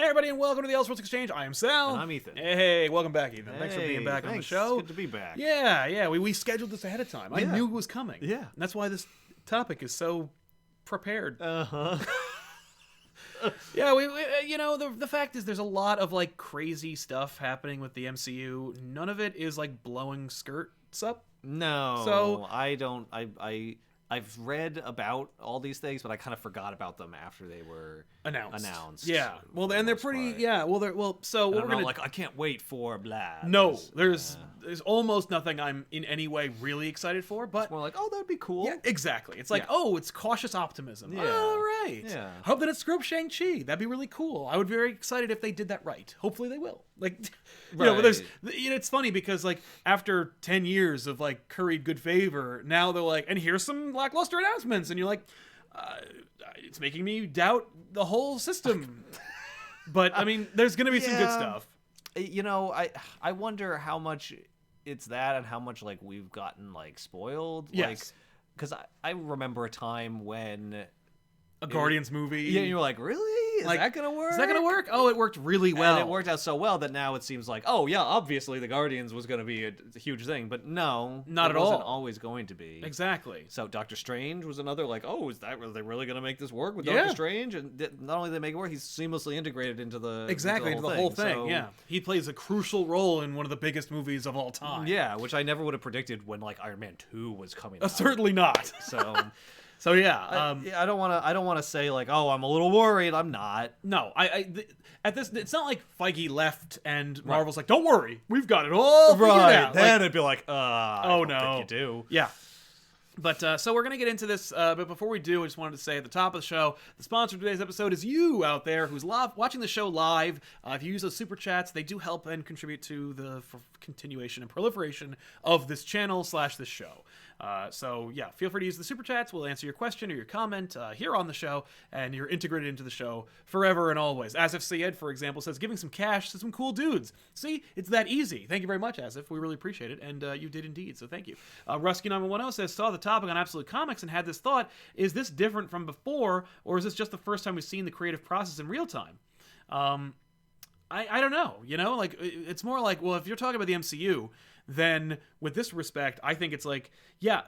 Hey everybody, and welcome to the Elseworlds Exchange. I am Sal. And I'm Ethan. Hey, welcome back, Ethan. Thanks for being back on the show. Good to be back. Yeah. We scheduled this ahead of time. I knew it was coming. Yeah. And that's why this topic is so prepared. Uh-huh. Yeah, we the fact is there's a lot of like crazy stuff happening with the MCU. None of it is like blowing skirts up. No. So I don't I've read about all these things, but I kind of forgot about them after they were announced. Yeah. Well, and they're pretty. Yeah. So and what I'm we're gonna I can't wait for blah. No, there's almost nothing I'm in any way really excited for, but it's more like, oh, that'd be cool. Yeah, exactly. It's like, oh, it's cautious optimism. Yeah. All right. Yeah. I hope that it screws Shang-Chi. That'd be really cool. I would be very excited if they did that right. Hopefully they will. Like, but it's funny because like after 10 years of like curried good favor, now they're like, and here's some lackluster announcements, and you're like, it's making me doubt the whole system. But I mean, there's gonna be some good stuff. I wonder how much it's that and how much like we've gotten like spoiled. Yes. Like, because I remember a time when a Guardians movie. Yeah, you're like, really? Is that gonna work? Is that gonna work? Oh, it worked really well. And it worked out so well that now it seems like, oh yeah, obviously the Guardians was gonna be a huge thing, but no, not at all. It wasn't always going to be. Exactly. So Doctor Strange was another like, oh, are they really gonna make this work with Doctor Strange? And not only did they make it work, he's seamlessly integrated into the whole thing. So, yeah, he plays a crucial role in one of the biggest movies of all time. Yeah, which I never would have predicted when like Iron Man 2 was coming out. Certainly not. So. So yeah, I don't want to say like, oh, I'm a little worried. I'm not. No, at this, it's not like Feige left and Marvel's like, don't worry, we've got it all figured out. Then like, it'd be like, I don't think you do. Yeah. But so we're gonna get into this. But before we do, I just wanted to say at the top of the show, the sponsor of today's episode is you out there who's watching the show live. If you use those super chats, they do help and contribute to the continuation and proliferation of this channel / this show. So yeah, feel free to use the super chats. We'll answer your question or your comment here on the show, and you're integrated into the show forever and always. Asif Syed, for example, says giving some cash to some cool dudes. See, it's that easy. Thank you very much, Asif. We really appreciate it, and you did indeed. So thank you. Rusky910 says saw the topic on Absolute Comics and had this thought: is this different from before, or is this just the first time we've seen the creative process in real time? I don't know. Like it's more like, well, if you're talking about the MCU. Then with this respect, I think it's like, yeah,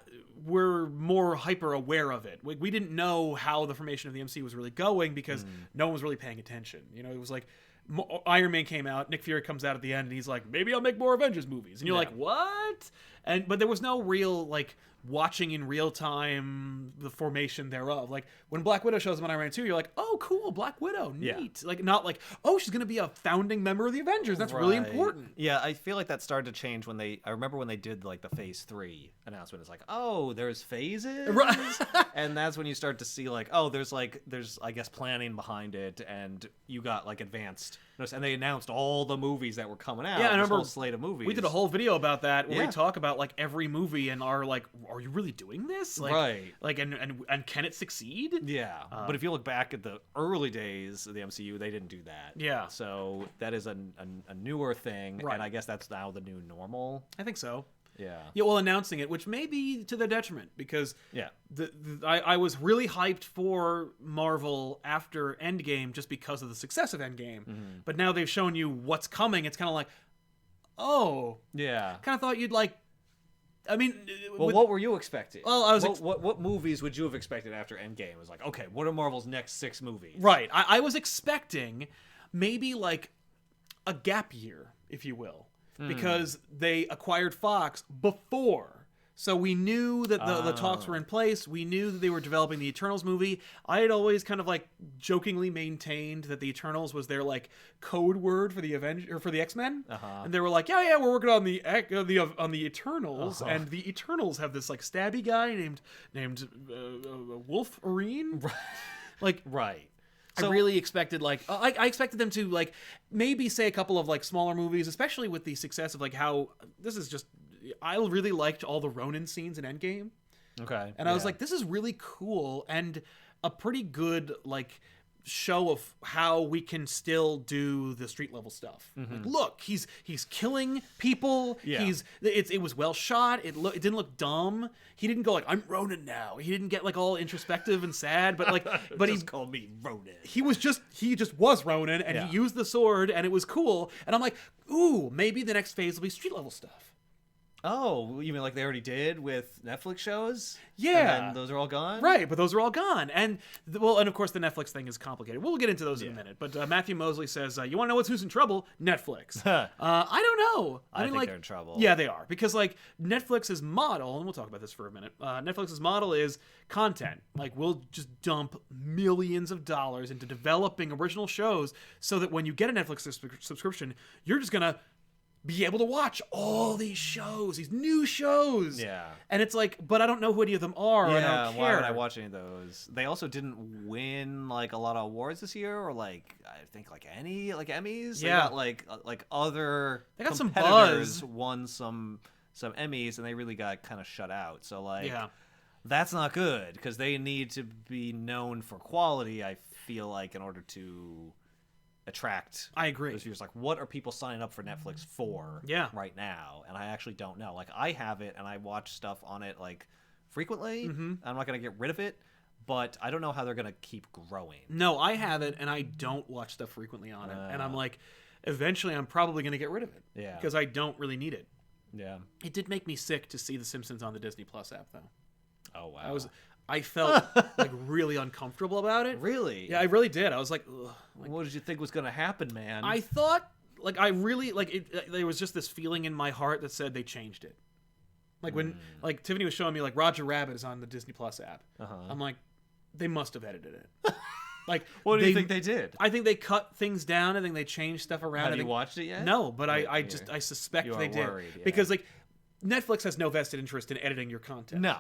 we're more hyper aware of it. We didn't know how the formation of the MCU was really going because no one was really paying attention. It was like Iron Man came out, Nick Fury comes out at the end, and he's like, maybe I'll make more Avengers movies. And you're like, what? But there was no real like watching in real time the formation thereof. Like when Black Widow shows up on Iron Man 2, you're like, oh cool, Black Widow, neat. Yeah. Like not like, oh, she's gonna be a founding member of the Avengers. That's really important. Yeah, I feel like that started to change when I remember when they did like the Phase 3 announcement. It's like, oh, there's phases, right? And that's when you start to see like, oh, there's I guess planning behind it, and you got like advanced. And they announced all the movies that were coming out. Yeah, I remember whole slate of movies. We did a whole video about that where we talk about like every movie and are like, are you really doing this? Like, right. Like, and can it succeed? Yeah. But if you look back at the early days of the MCU, they didn't do that. Yeah. So that is a newer thing, and I guess that's now the new normal. I think so. Yeah. Yeah, well, announcing it, which may be to their detriment, because I was really hyped for Marvel after Endgame just because of the success of Endgame. Mm-hmm. But now they've shown you what's coming. It's kind of like, oh. Yeah. Kind of thought you'd like, I mean. Well, what were you expecting? Well, I was. What movies would you have expected after Endgame? It was like, okay, what are Marvel's next 6 movies? Right. I was expecting maybe like a gap year, if you will. Because they acquired Fox before. So we knew that the talks were in place. We knew that they were developing the Eternals movie. I had always kind of like jokingly maintained that the Eternals was their like code word for the X-Men. And they were like, yeah, we're working on the Eternals, and the Eternals have this like stabby guy named Wolverine. Like right. So, I really expected I expected them to like maybe say a couple of like smaller movies, especially with the success of like how this is just. I really liked all the Ronin scenes in Endgame. Okay, and I was like, this is really cool and a pretty good like show of how we can still do the street level stuff. Like, look, he's killing people. Yeah. It was well shot. It didn't look dumb. He didn't go like, I'm Ronin now. He didn't get like all introspective and sad, but like he called me Ronin. he just was Ronin, and Yeah. he used the sword, and it was cool. And I'm like, ooh, maybe the next phase will be street level stuff. Oh, you mean like they already did with Netflix shows? Yeah. And those are all gone? Right, but those are all gone. And, and of course the Netflix thing is complicated. We'll get into those in a minute. But Matthew Mosley says, you want to know who's in trouble? Netflix. I don't know. I mean, think like, they're in trouble. Yeah, they are. Because, like, Netflix's model, and we'll talk about this for a minute, Netflix's model is content. Like, we'll just dump millions of dollars into developing original shows so that when you get a Netflix subscription, you're just going to be able to watch all these shows, these new shows. Yeah. And it's like, but I don't know who any of them are. Yeah, I don't care. why would I watch any of those? They also didn't win like a lot of awards this year, or like I think like any like Emmys. Yeah. They got like other They got some competitors buzz. won some Emmys, and they really got kind of shut out. So like Yeah. that's not good because they need to be known for quality. I feel like in order to attract I agree. those viewers. Like, what are people signing up for Netflix for right now? And I actually don't know. Like, I have it and I watch stuff on it like frequently. I'm not going to get rid of it, but I don't know how they're going to keep growing. No, I have it and I don't watch stuff frequently on it. And I'm like, eventually I'm probably going to get rid of it. Yeah. Because I don't really need it. Yeah. It did make me sick to see The Simpsons on the Disney Plus app, though. Oh, wow. I felt like really uncomfortable about it. Really? Yeah, I really did. I was like, ugh. Like, what did you think was going to happen, man? I thought, like, I really, like, there was just this feeling in my heart that said they changed it. Like, when, like, Tiffany was showing me, like, Roger Rabbit is on the Disney Plus app. I'm like, they must have edited it. Like, what do you think they did? I think they cut things down. I think they changed stuff around. Have you watched it yet? No, but I suspect they did. Worried, yeah. Because, like, Netflix has no vested interest in editing your content. No.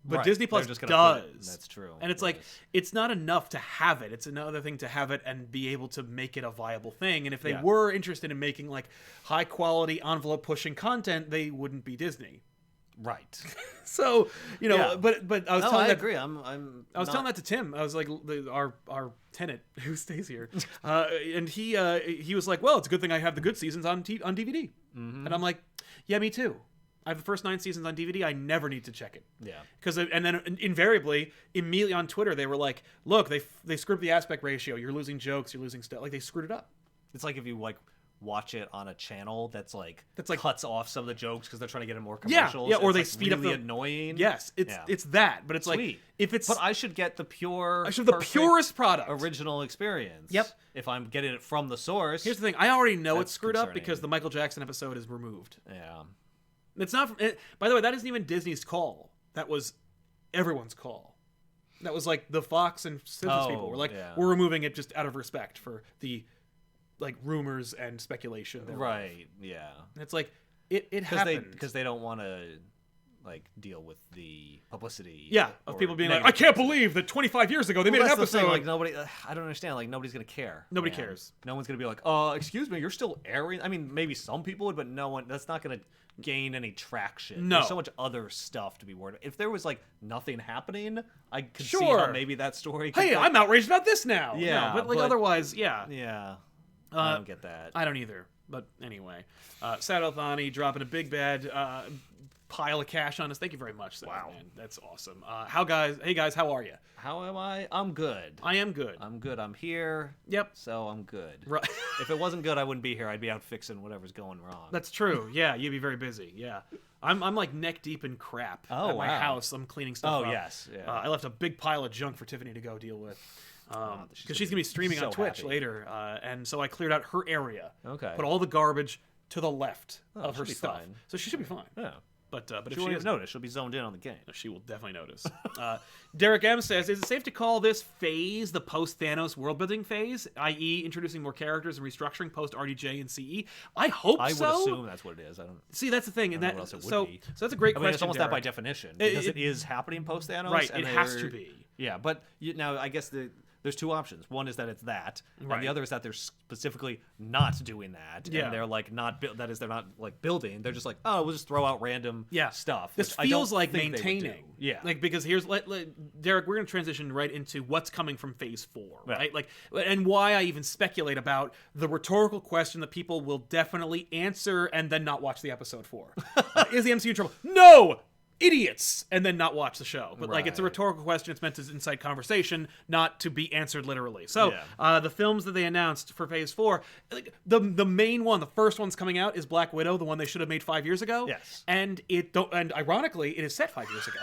But Right. Disney Plus They're just does. gonna put it. That's true. And it's like, it's not enough to have it. It's another thing to have it and be able to make it a viable thing. And if they were interested in making like high quality envelope pushing content, they wouldn't be Disney. Right. So, you know, but I was telling I that, agree. I was telling that to Tim. I was like, our tenant who stays here, and he was like, well, it's a good thing I have the good seasons on DVD. And I'm like, yeah, me too. I have the first 9 seasons on DVD. I never need to check it. Yeah. Because and then invariably, immediately on Twitter, they were like, "Look, they screwed the aspect ratio. You're losing jokes. You're losing stuff. Like they screwed it up." It's like if you like watch it on a channel that's like cuts off some of the jokes because they're trying to get in more commercials. Yeah, or it's they like speed really up annoying. Yes, it's that. But it's Sweet. like if it's. But I should get the pure. I should have the perfect purest product, original experience. Yep. If I'm getting it from the source. Here's the thing: I already know it's That's screwed up concerning. because the Michael Jackson episode is removed. Yeah. It's not. By the way, that isn't even Disney's call. That was everyone's call. That was like the Fox and Simpsons people were like, we're removing it just out of respect for the like rumors and speculation. Right. Yeah. And it's like it happened because they don't want to like deal with the publicity. Yeah, of people being like, I can't believe that 25 years ago they made an that's the episode. thing, like nobody, I don't understand. Like nobody's gonna care. Nobody cares. No one's gonna be like, excuse me, you're still airing. I mean, maybe some people would, but no one. That's not gonna gain any traction. No. There's so much other stuff to be worried about. If there was like nothing happening, I could see Sure. how maybe that story. Could, Hey, like, I'm outraged about this now. Yeah, No, but like otherwise, yeah. Yeah. I don't get that. I don't either. But anyway, Sad Althani dropping a big bad pile of cash on us. Thank you very much. Wow, man. That's awesome. Hey guys, how are you? How am I? I'm good. I am good. I'm good. I'm here. Yep. So I'm good. Right. If it wasn't good, I wouldn't be here. I'd be out fixing whatever's going wrong. That's true. Yeah, you'd be very busy. Yeah. I'm like neck deep in crap at my house. I'm cleaning stuff up. Oh, yes. Yeah. I left a big pile of junk for Tiffany to go deal with. Because she's going to be streaming on Twitch later. And so I cleared out her area. Okay. Put all the garbage to the left of her she'll be stuff. fine. So she should be fine. Yeah. But if She she won't is, even notice. She'll be zoned in on the game. she will definitely notice. Derek M says, is it safe to call this phase the post-Thanos world-building phase, i.e. introducing more characters and restructuring post-RDJ and CE? I hope so. I would assume that's what it is. I don't See, that's the thing. And know that, what else it would so, be. so that's a great I question, mean, it's almost Derek. that by definition. Because it is happening post-Thanos. Right, and it has to be. Yeah, but now I guess the there's two options. One is that it's that, Right. and the other is that they're specifically not doing that, and they're like not that is they're not like building. They're just like, oh, we'll just throw out random stuff. This feels like maintaining. Yeah, like because here's Derek, we're gonna transition right into what's coming from Phase 4, right? Like, and why I even speculate about the rhetorical question that people will definitely answer and then not watch the episode for. Is the MCU in trouble? No! Idiots! And then not watch the show. But, like, it's a rhetorical question. It's meant to incite conversation, not to be answered literally. So, the films that they announced for Phase 4, like, the main one, the first one's coming out, is Black Widow, the one they should have made 5 years ago. Yes. And ironically, it is set 5 years ago.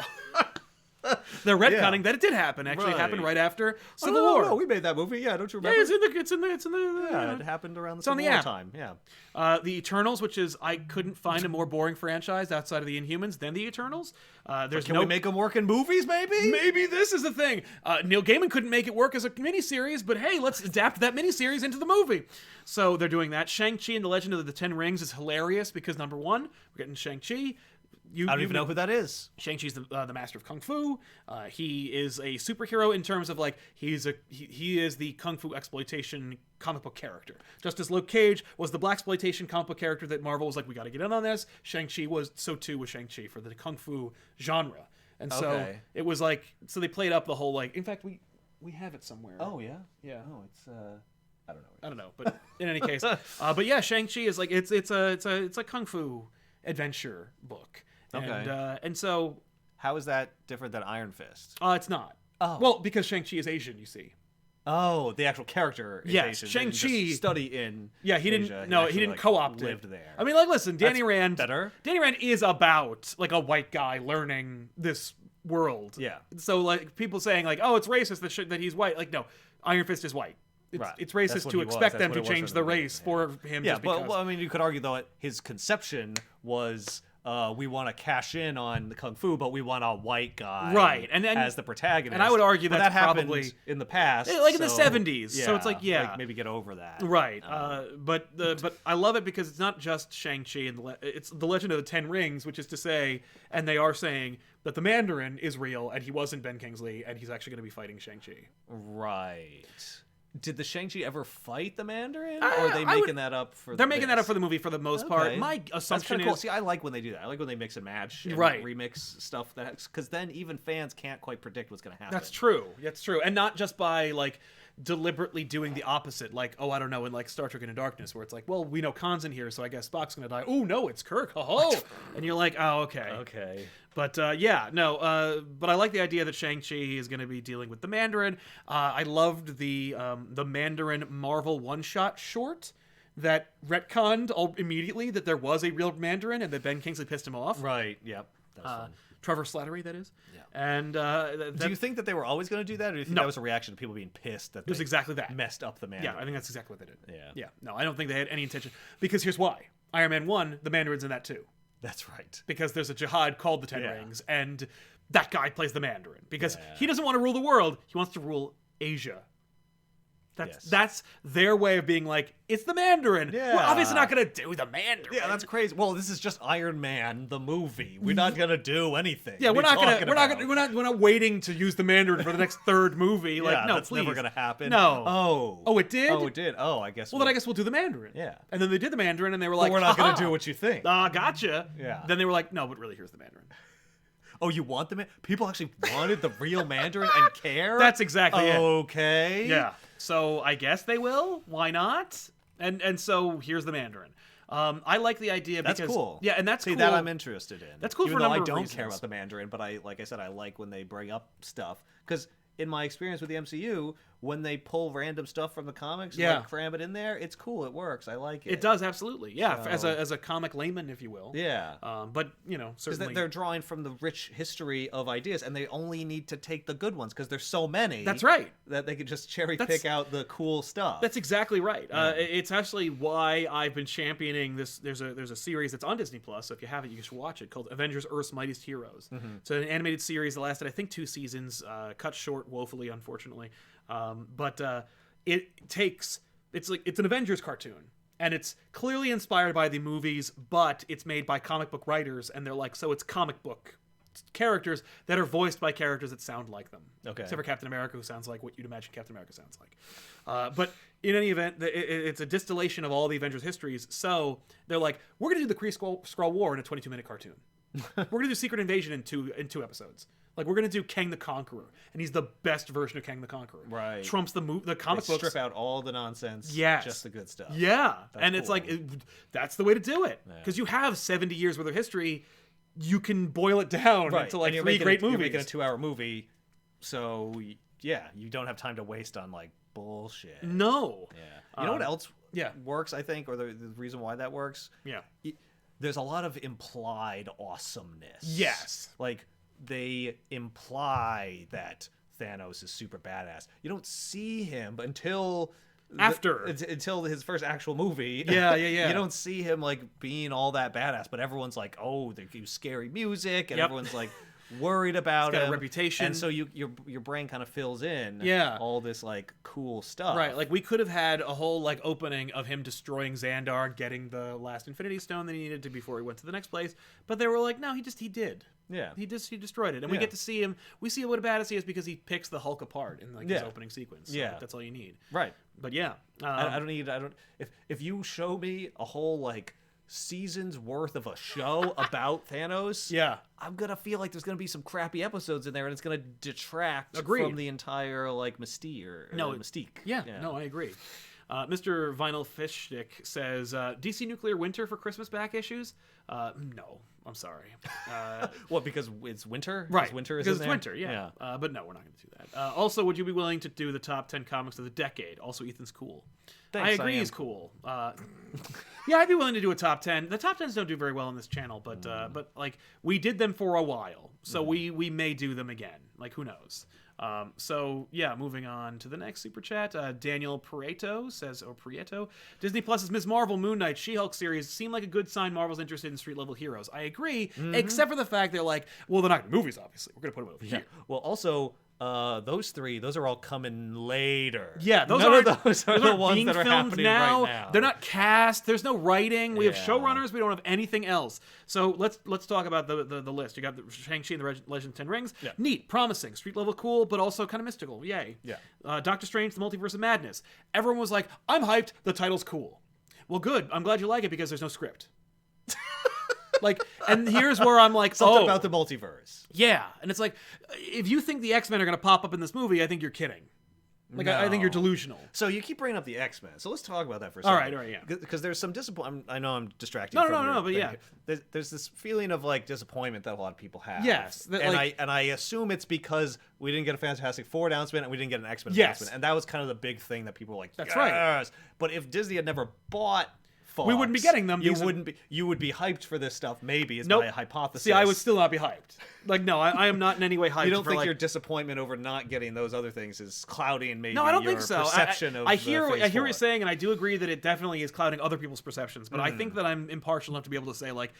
They're retconning that it did happen. Actually, it happened right after Civil War. No, we made that movie. Yeah, don't you remember? Yeah, it's in the. Yeah, it happened around the Civil War time. Yeah. The Eternals, which is I couldn't find a more boring franchise outside of the Inhumans than the Eternals. Can we make them work in movies? Maybe this is the thing. Neil Gaiman couldn't make it work as a miniseries, but hey, let's adapt that miniseries into the movie. So they're doing that. Shang-Chi and the Legend of the Ten Rings is hilarious because number one, we're getting Shang-Chi. I don't even know who that is. Shang-Chi's the master of kung fu. He is a superhero in terms of like he is the kung fu exploitation comic book character. Just as Luke Cage was the blaxploitation comic book character that Marvel was like, we got to get in on this. Shang-Chi was so too was Shang-Chi for the kung fu genre. And so it was like they played up the whole like. In fact, we have it somewhere. Oh yeah, yeah. Oh, it's I don't know, but in any case, but yeah, Shang-Chi is like it's a kung fu adventure book. And so how is that different than Iron Fist? It's not. Oh. Well, because Shang-Chi is Asian, you see. Oh, the actual character is Asian. Shang-Chi study in Asia. He didn't co-opt lived it. there. I mean, like, listen, Danny Rand is about like a white guy learning this world. Yeah. So like people saying like, oh, it's racist that he's white. Like, no, Iron Fist is white. It's racist to expect them to change the race for him. Yeah, just because. Well, I mean, you could argue though his conception was. We want to cash in on the kung fu, but we want a white guy, right? And as the protagonist. And I would argue that happened in the past, like in the 70s. Yeah, so it's like like maybe get over that, right? But I love it because it's not just Shang-Chi and it's the Legend of the Ten Rings, which is to say, and they are saying that the Mandarin is real and he wasn't Ben Kingsley and he's actually going to be fighting Shang-Chi. Right. Did the Shang-Chi ever fight the Mandarin? Or are they making that up for They're making that up for the movie for the most part. My assumption is... Cool. See, I like when they do that. I like when they mix and match and remix stuff. Because then even fans can't quite predict what's going to happen. That's true. And not just by, like, deliberately doing the opposite. Like, oh, I don't know, in, like, Star Trek Into Darkness, where it's like, well, we know Khan's in here, so I guess Spock's going to die. Oh, no, it's Kirk. Oh! And you're like, oh, okay. Okay. But but I like the idea that Shang-Chi is going to be dealing with the Mandarin. I loved the Mandarin Marvel one-shot short that retconned immediately that there was a real Mandarin and that Ben Kingsley pissed him off. Right. Yep. That's fun. Trevor Slattery, that is. Yeah. And do you think that they were always going to do that, or do you think that was a reaction to people being pissed that it was exactly that messed up the Mandarin? Yeah, I think that's exactly what they did. Yeah. No, I don't think they had any intention. Because here's why: Iron Man 1, the Mandarin's in that too. That's right. Because there's a jihad called the Ten Rings, and that guy plays the Mandarin. Because he doesn't want to rule the world, he wants to rule Asia. That's their way of being like, it's the Mandarin. Yeah. We're obviously not going to do the Mandarin. Yeah, that's crazy. Well, this is just Iron Man, the movie. We're not going to do anything. Yeah, we're not waiting to use the Mandarin for the next third movie. Like, no, that's please. never going to happen. No. Oh, it did? Oh, it did. Oh, I guess. Well, then I guess we'll do the Mandarin. Yeah. And then they did the Mandarin, and they were like, we're not going to do what you think. Gotcha. Yeah. Then they were like, no, but really, here's the Mandarin. Oh, you want the people actually wanted the real Mandarin and care? That's exactly it. Okay. Yeah. So I guess they will. Why not? And so here's the Mandarin. I like the idea because that's cool. Yeah, and that's cool. that I'm interested in. That's cool Even for a though number I of don't reasons. care about the Mandarin, but like I said, I like when they bring up stuff because in my experience with the MCU, when they pull random stuff from the comics and like cram it in there, it's cool. It works. I like it. It does, absolutely. Yeah, so, as a comic layman, if you will. Yeah. But, certainly... Because they're drawing from the rich history of ideas, and they only need to take the good ones, because there's so many. That's right. That they can just cherry pick out the cool stuff. That's exactly right. Yeah. It's actually why I've been championing this. There's a series that's on Disney+, so if you haven't, you should watch it, called Avengers Earth's Mightiest Heroes. Mm-hmm. It's an animated series that lasted, I think, 2 seasons, cut short woefully, unfortunately. But it's an Avengers cartoon, and it's clearly inspired by the movies, but it's made by comic book writers, and they're like, so it's comic book characters that are voiced by characters that sound like them. Okay. Except for Captain America, who sounds like what you'd imagine Captain America sounds like. But in any event, it's a distillation of all the Avengers histories. So they're like, we're going to do the Kree-Skrull War in a 22-minute cartoon. We're going to do Secret Invasion in two episodes. Like, we're going to do Kang the Conqueror, and he's the best version of Kang the Conqueror. Right. Trumps the comic books. Strip out all the nonsense. Yes. Just the good stuff. Yeah. That's and it's cool. like, that's the way to do it. Because you have 70 years worth of history. You can boil it down into like 3 great movies. You're making a 2-hour movie, so yeah, you don't have time to waste on like bullshit. No. Yeah. You know what else works, I think, or the reason why that works? Yeah. There's a lot of implied awesomeness. Yes. Like, they imply that Thanos is super badass. You don't see him until his first actual movie. Yeah. You don't see him like being all that badass, but everyone's like, oh, they use scary music, and everyone's like worried about He's got him. a reputation, and so your brain kind of fills in all this like cool stuff. Right, like we could have had a whole like opening of him destroying Xandar, getting the last Infinity Stone that he needed to before he went to the next place, but they were like, no, he did. Yeah, he destroyed it, and we get to see him. We see what a badass he is because he picks the Hulk apart in like his opening sequence. So, like, that's all you need. Right, but yeah, I don't. If you show me a whole like seasons worth of a show about Thanos, I'm gonna feel like there's gonna be some crappy episodes in there, and it's gonna detract from the entire like mystique. No, I agree. Mr. Vinyl Fishstick says, DC Nuclear Winter for Christmas back issues? No, I'm sorry. What, because it's winter? Right. Winter is because in it's there? winter, yeah. But no, we're not going to do that. Also, would you be willing to do the top 10 comics of the decade? Also, Ethan's cool. Thanks, I agree he's cool. Yeah, I'd be willing to do a top 10. The top 10s don't do very well on this channel, but like, we did them for a while, so we may do them again. Like, who knows? So yeah, moving on to the next super chat. Daniel Prieto says, Disney Plus's Ms. Marvel, Moon Knight, She-Hulk series seem like a good sign Marvel's interested in street level heroes. I agree, except for the fact they're like, well, they're not in movies, obviously. We're gonna put them over here. Well, also, those are all coming later. Yeah, those are the ones that are happening now. right now. They're not cast. There's no writing. We have showrunners. We don't have anything else. So let's talk about the list. You got the Shang-Chi and the Legend of the Ten Rings. Yeah. Neat, promising, street level cool, but also kind of mystical. Yay. Yeah. Doctor Strange, the Multiverse of Madness. Everyone was like, I'm hyped. The title's cool. Well, good. I'm glad you like it because there's no script. Like, and here's where I'm like, something about the multiverse. Yeah, and it's like, if you think the X-Men are going to pop up in this movie, I think you're kidding. Like, no. I think you're delusional. So you keep bringing up the X-Men. So let's talk about that for a second. All right, yeah. Because there's some disappointment. I know I'm distracting. No, but yeah. There's this feeling of like disappointment that a lot of people have. Yes, and I assume it's because we didn't get a Fantastic Four announcement and we didn't get an X-Men announcement, and that was kind of the big thing that people were like. That's right. But if Disney had never bought Fox, we wouldn't be getting them. You would be hyped for this stuff. Maybe is my hypothesis. See, I would still not be hyped. Like, no, I am not in any way hyped. You don't for, think like, your disappointment over not getting those other things is clouding maybe? No, I don't your think so. Perception of I hear Phase what 4. you're saying, and I do agree that it definitely is clouding other people's perceptions. But I think that I'm impartial enough to be able to say, like,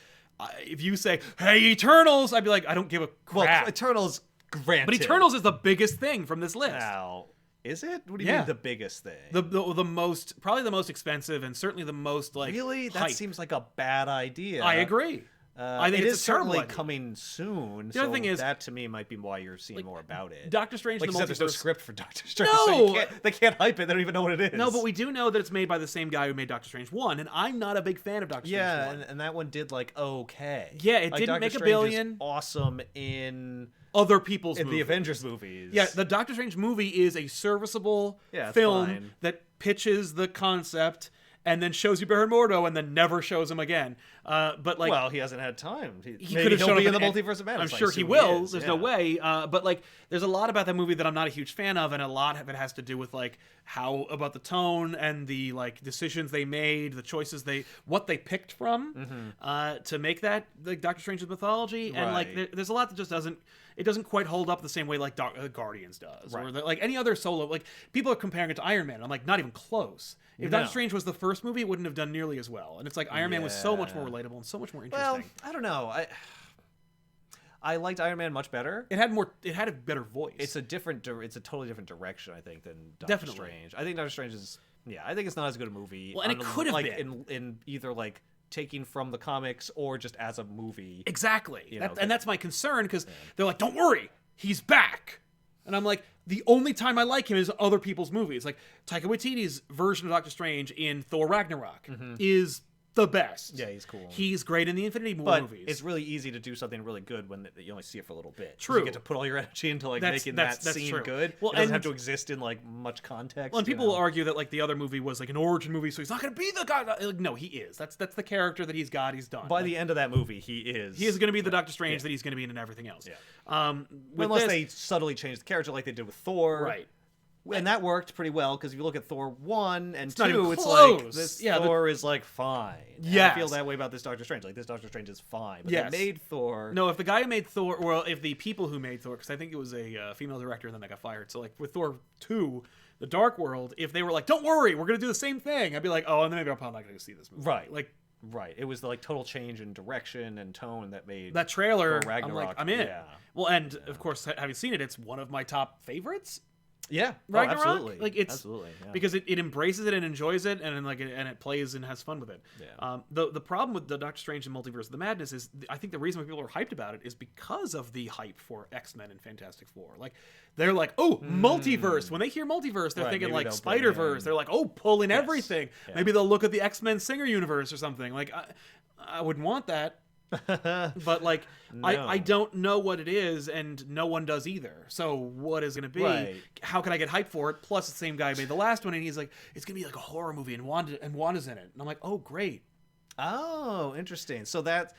if you say, "Hey, Eternals," I'd be like, I don't give a crap. Well, Eternals, granted, but Eternals is the biggest thing from this list. Now, is it? What do you mean the biggest thing? The most, probably the most expensive, and certainly the most like. Really, that hype. Seems like a bad idea. I agree. I think it it's is a terrible certainly idea. coming soon. The other thing is, that to me might be why you're seeing more about it. Doctor Strange, like the you said, there's no Multiverse. script for Doctor Strange. No, so they can't hype it. They don't even know what it is. No, but we do know that it's made by the same guy who made Doctor Strange 1, and I'm not a big fan of Doctor Strange 1. and that one did like okay. Yeah, it like, didn't Doctor make a Strange billion. Is awesome in other people's the Avengers movies. Yeah, the Doctor Strange movie is a serviceable film that pitches the concept and then shows you Baron Mordo and then never shows him again. But like, well, he hasn't had time. He could have shown up in the Multiverse of Madness. I'm sure he will. There's no way. But like, there's a lot about that movie that I'm not a huge fan of, and a lot of it has to do with like how about the tone and the like decisions they made, the choices what they picked from to make that like Doctor Strange's mythology, and like there's a lot that just doesn't quite hold up the same way like Guardians does, or like any other solo. Like people are comparing it to Iron Man. I'm like, not even close. If Doctor Strange was the first movie, it wouldn't have done nearly as well. And it's like Iron Man was so much more relatable and so much more interesting. Well, I don't know. I liked Iron Man much better. It had a better voice. It's a totally different direction, I think, than Doctor Strange. I think Doctor Strange is I think it's not as good a movie. Well, and it could have been in either like taking from the comics or just as a movie. Exactly. And that's my concern, because they're like, don't worry, he's back. And I'm like, the only time I like him is other people's movies. Like, Taika Waititi's version of Doctor Strange in Thor Ragnarok is the best. Yeah, he's cool. He's great in the Infinity War movies. It's really easy to do something really good when you only see it for a little bit. True. You get to put all your energy into making that scene true. good. Well, it doesn't have to exist in much context. Well, and people will argue that the other movie was an origin movie, so he's not going to be the guy. No, he is. That's the character that he's got. He's done. By the end of that movie, he is. He is going to be the Doctor Strange that he's going to be in everything else. Yeah. Unless they subtly change the character like they did with Thor. Right. And that worked pretty well, because if you look at Thor 1 and 2, it's close. like, this Thor is fine. Yeah. I feel that way about this Doctor Strange. Like, this Doctor Strange is fine. But they made Thor... No, if the guy who made Thor, or if the people who made Thor, because I think it was a female director and then they got fired. So, with Thor 2, The Dark World, if they were like, don't worry, we're going to do the same thing, I'd be like, oh, and then maybe I'm probably not going to see this movie. Right. Right. It was the total change in direction and tone that made that trailer. Thor Ragnarok. I'm like, I'm in. Yeah. Well, and of course, having seen it, it's one of my top favorites. Yeah, Ragnarok? absolutely. It's absolutely, because it embraces it and enjoys it, and it plays and has fun with it. Yeah. The problem with the Doctor Strange and Multiverse of the Madness is, I think the reason why people are hyped about it is because of the hype for X-Men and Fantastic Four. They're like, oh, multiverse. When they hear multiverse, they're thinking Spider-Verse. They're like, oh, pull in everything. Yeah. Maybe they'll look at the X-Men Singer universe or something. I wouldn't want that. But no. I don't know what it is, and no one does either. So what is it going to be? Right. How can I get hyped for it? Plus, the same guy made the last one, and he's like, it's going to be like a horror movie, and Wanda's in it. And I'm like, oh, great. Oh, interesting. So that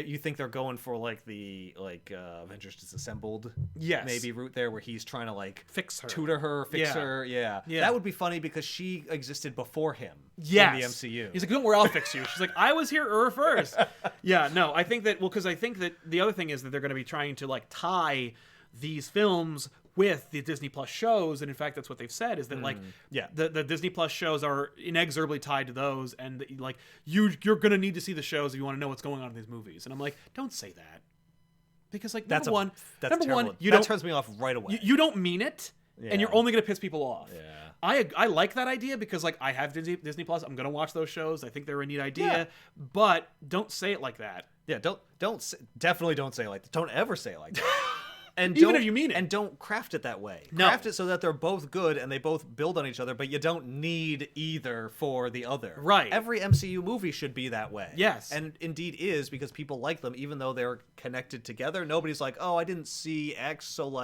you think they're going for the Avengers Disassembled maybe route there, where he's trying to fix her, tutor her, fix her. Yeah, that would be funny because she existed before him in the MCU. He's like, don't worry, I'll fix you. She's like, I was here first. Yeah, no, I think that because I think that the other thing is that they're going to be trying to tie these films with the Disney Plus shows, and in fact that's what they've said, is that the Disney Plus shows are inexorably tied to those, and you're gonna need to see the shows if you want to know what's going on in these movies. And I'm like, don't say that, because that's number terrible. one, that turns me off right away. You don't mean it, and you're only gonna piss people off. Yeah. I like that idea because I have Disney Plus. I'm gonna watch those shows. I think they're a neat idea, but don't say it like that. Yeah, definitely don't say it like that. Don't ever say it like that. And even if you mean it. And don't craft it that way. No. Craft it so that they're both good and they both build on each other, but you don't need either for the other. Right. Every MCU movie should be that way. Yes. And indeed is, because people like them, even though they're connected together. Nobody's like, oh, I didn't see X, so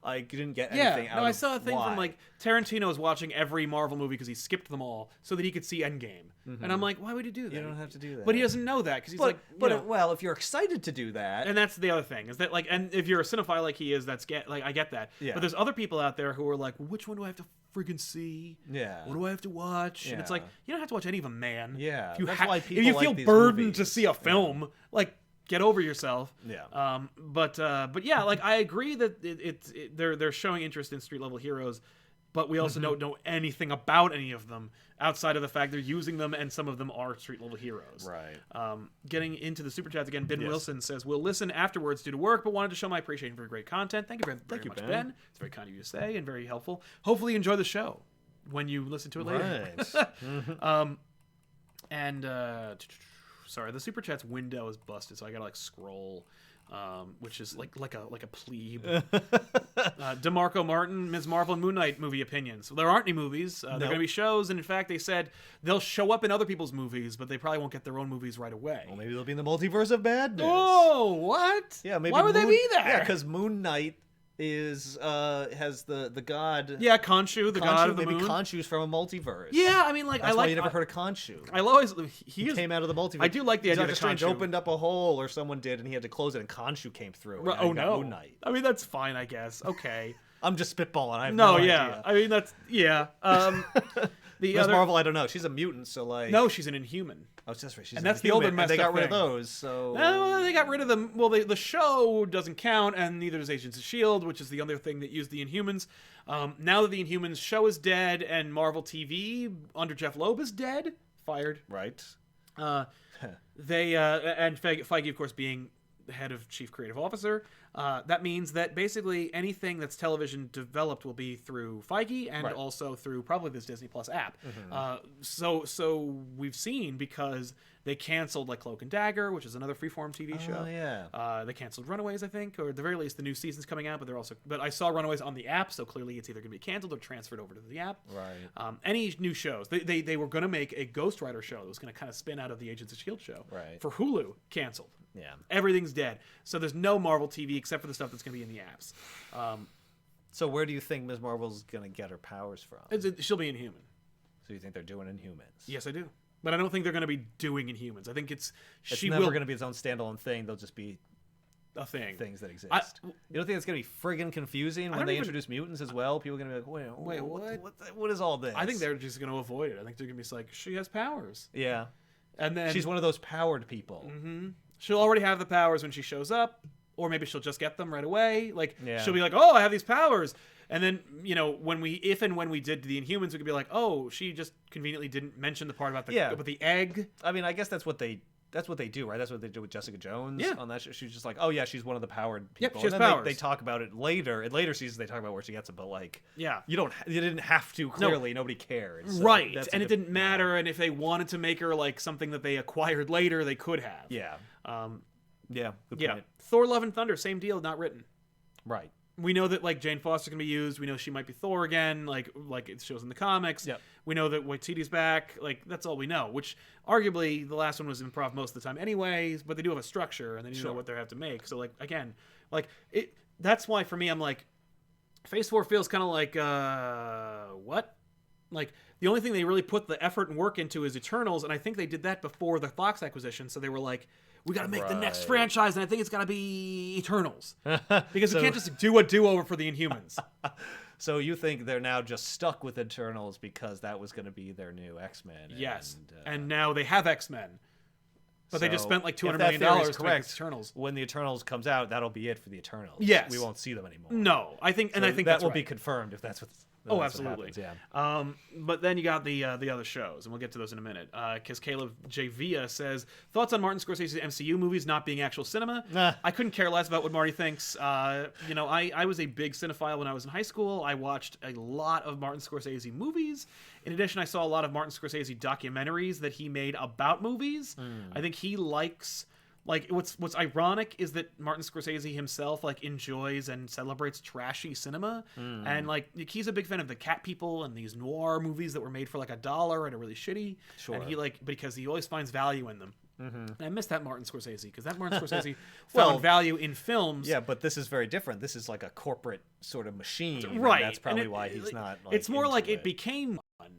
I didn't get anything out of I saw a thing Y. from Tarantino was watching every Marvel movie because he skipped them all so that he could see Endgame. Mm-hmm. And I'm like, why would he do that? You don't have to do that. But he doesn't know that because he's well, if you're excited to do that. And that's the other thing, is that and if you're a cinephile like he is, I get that. Yeah. But there's other people out there who are like, well, which one do I have to friggin' see? Yeah. What do I have to watch? Yeah. And it's like, you don't have to watch any of them, man. Yeah. If why people if you feel these burdened movies. to see a film, get over yourself. Yeah. But yeah, I agree that they're showing interest in street level heroes, but we also don't know anything about any of them outside of the fact they're using them, and some of them are street level heroes. Right. Getting into the super chats again, Ben Wilson says, "We'll listen afterwards due to work, but wanted to show my appreciation for great content. Thank you very much, Ben. It's very kind of you to say and very helpful. Hopefully, you enjoy the show when you listen to it later." Right. Sorry, the super chats window is busted, so I gotta scroll. Which is like a plebe. DeMarco Martin, Ms. Marvel and Moon Knight movie opinions. Well, there aren't any movies. They're going to be shows, and in fact, they said they'll show up in other people's movies, but they probably won't get their own movies right away. Well, maybe they'll be in the multiverse of madness. Oh, what? Yeah, maybe. Why would they be there? Yeah, because Moon Knight has the god. Yeah, Khonshu, the god of the moon. Maybe Khonshu's from a multiverse. Yeah, I mean, that's why you never heard of Khonshu. He came out of the multiverse. I do like the idea that Strange opened up a hole, or someone did, and he had to close it, and Khonshu came through. Oh no, Moon Knight. I mean, that's fine, I guess. Okay. I'm just spitballing. I have no idea. I mean, that's Ms. Marvel, I don't know. She's a mutant, so no, she's an Inhuman. Oh, that's right. And that's the older messed up. They got rid of thing. those, so. No, they got rid of them. Well, the show doesn't count, and neither does Agents of S.H.I.E.L.D., which is the other thing that used the Inhumans. Now that the Inhumans show is dead, and Marvel TV under Jeff Loeb is dead, fired. Right. They and Feige, of course, being head of chief creative officer. That means that basically anything that's television developed will be through Feige and also through probably this Disney Plus app. So we've seen, because they canceled like Cloak and Dagger, which is another freeform TV show. They canceled Runaways, I think, or at the very least the new season's coming out. But I saw Runaways on the app, so clearly it's either going to be canceled or transferred over to the app. Any new shows, they were going to make a Ghost Rider show that was going to kind of spin out of the Agents of S.H.I.E.L.D. show for Hulu. Canceled. Everything's dead. So there's no Marvel TV except for the stuff that's going to be in the apps. So where do you think Ms. Marvel's going to get her powers from? She'll be Inhuman. So you think they're doing Inhumans? Yes, I do. But I don't think they're going to be doing Inhumans. I think it's never going to be its own standalone thing. They'll just be a thing. Things that exist. You don't think it's going to be friggin' confusing when they introduce mutants as well? People are going to be like, wait, what is all this? I think they're just going to avoid it. I think they're going to be like, she has powers. Yeah. And then she's one of those powered people. She'll already have the powers when she shows up, or maybe she'll just get them right away. She'll be like, oh, I have these powers. And then, if and when we did the Inhumans, we could be like, oh, she just conveniently didn't mention the part about the egg. I mean, I guess that's what they do, right? That's what they do with Jessica Jones on that show. She's just like, oh yeah, she's one of the powered people. Yep, she has powers. They talk about it later. In later seasons, they talk about where she gets it, but you didn't have to. Clearly, nobody cared. So right, and it didn't matter. And if they wanted to make her like something that they acquired later, they could have. Yeah. Good point. Thor: Love and Thunder, same deal, not written. Right. We know that like Jane Foster's gonna be used. We know she might be Thor again, like it shows in the comics. Yep. We know that Waititi's back. Like that's all we know. Which arguably the last one was improv most of the time, anyways. But they do have a structure, and they need to know what they have to make. So like again, like it. That's why for me, I'm like, Phase 4 feels kind of like what? Like the only thing they really put the effort and work into is Eternals, and I think they did that before the Fox acquisition. So they were like, we got to make the next franchise, and I think it's got to be Eternals. Because we can't just do a do-over for the Inhumans. So you think they're now just stuck with Eternals because that was going to be their new X-Men? Yes, and now they have X-Men. But they just spent like $200 million to make Eternals. When the Eternals comes out, that'll be it for the Eternals. Yes. We won't see them anymore. No, I think that will be confirmed if that's what. Oh, absolutely. What happens, but then you got the other shows, and we'll get to those in a minute. Because Caleb J. Villa says, thoughts on Martin Scorsese's MCU movies not being actual cinema? I couldn't care less about what Marty thinks. I was a big cinephile when I was in high school. I watched a lot of Martin Scorsese movies. In addition, I saw a lot of Martin Scorsese documentaries that he made about movies. I think he likes... Like, what's ironic is that Martin Scorsese himself, like, enjoys and celebrates trashy cinema. And, like, he's a big fan of the Cat People and these noir movies that were made for, like, $1 and are really shitty. Sure. And he, because he always finds value in them. And I miss that Martin Scorsese, because that Martin Scorsese found value in films. Yeah, but this is very different. This is like a corporate sort of machine. Right. That's probably why he's not, like, it's more like it became one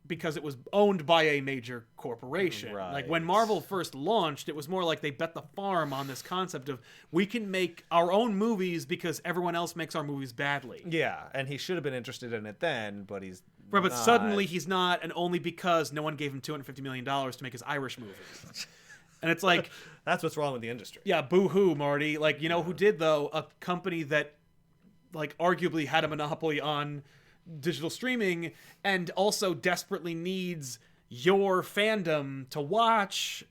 because it was owned by a major corporation. Right. Like when Marvel first launched, it was more like they bet the farm on this concept of we can make our own movies because everyone else makes our movies badly. Yeah, and he should have been interested in it then, but he's right. But suddenly he's not, and only because no one gave him $250 million to make his Irish movies. And it's like that's what's wrong with the industry. Yeah, boo-hoo, Marty. Like, you know who did though? A company that like arguably had a monopoly on digital streaming and also desperately needs your fandom to watch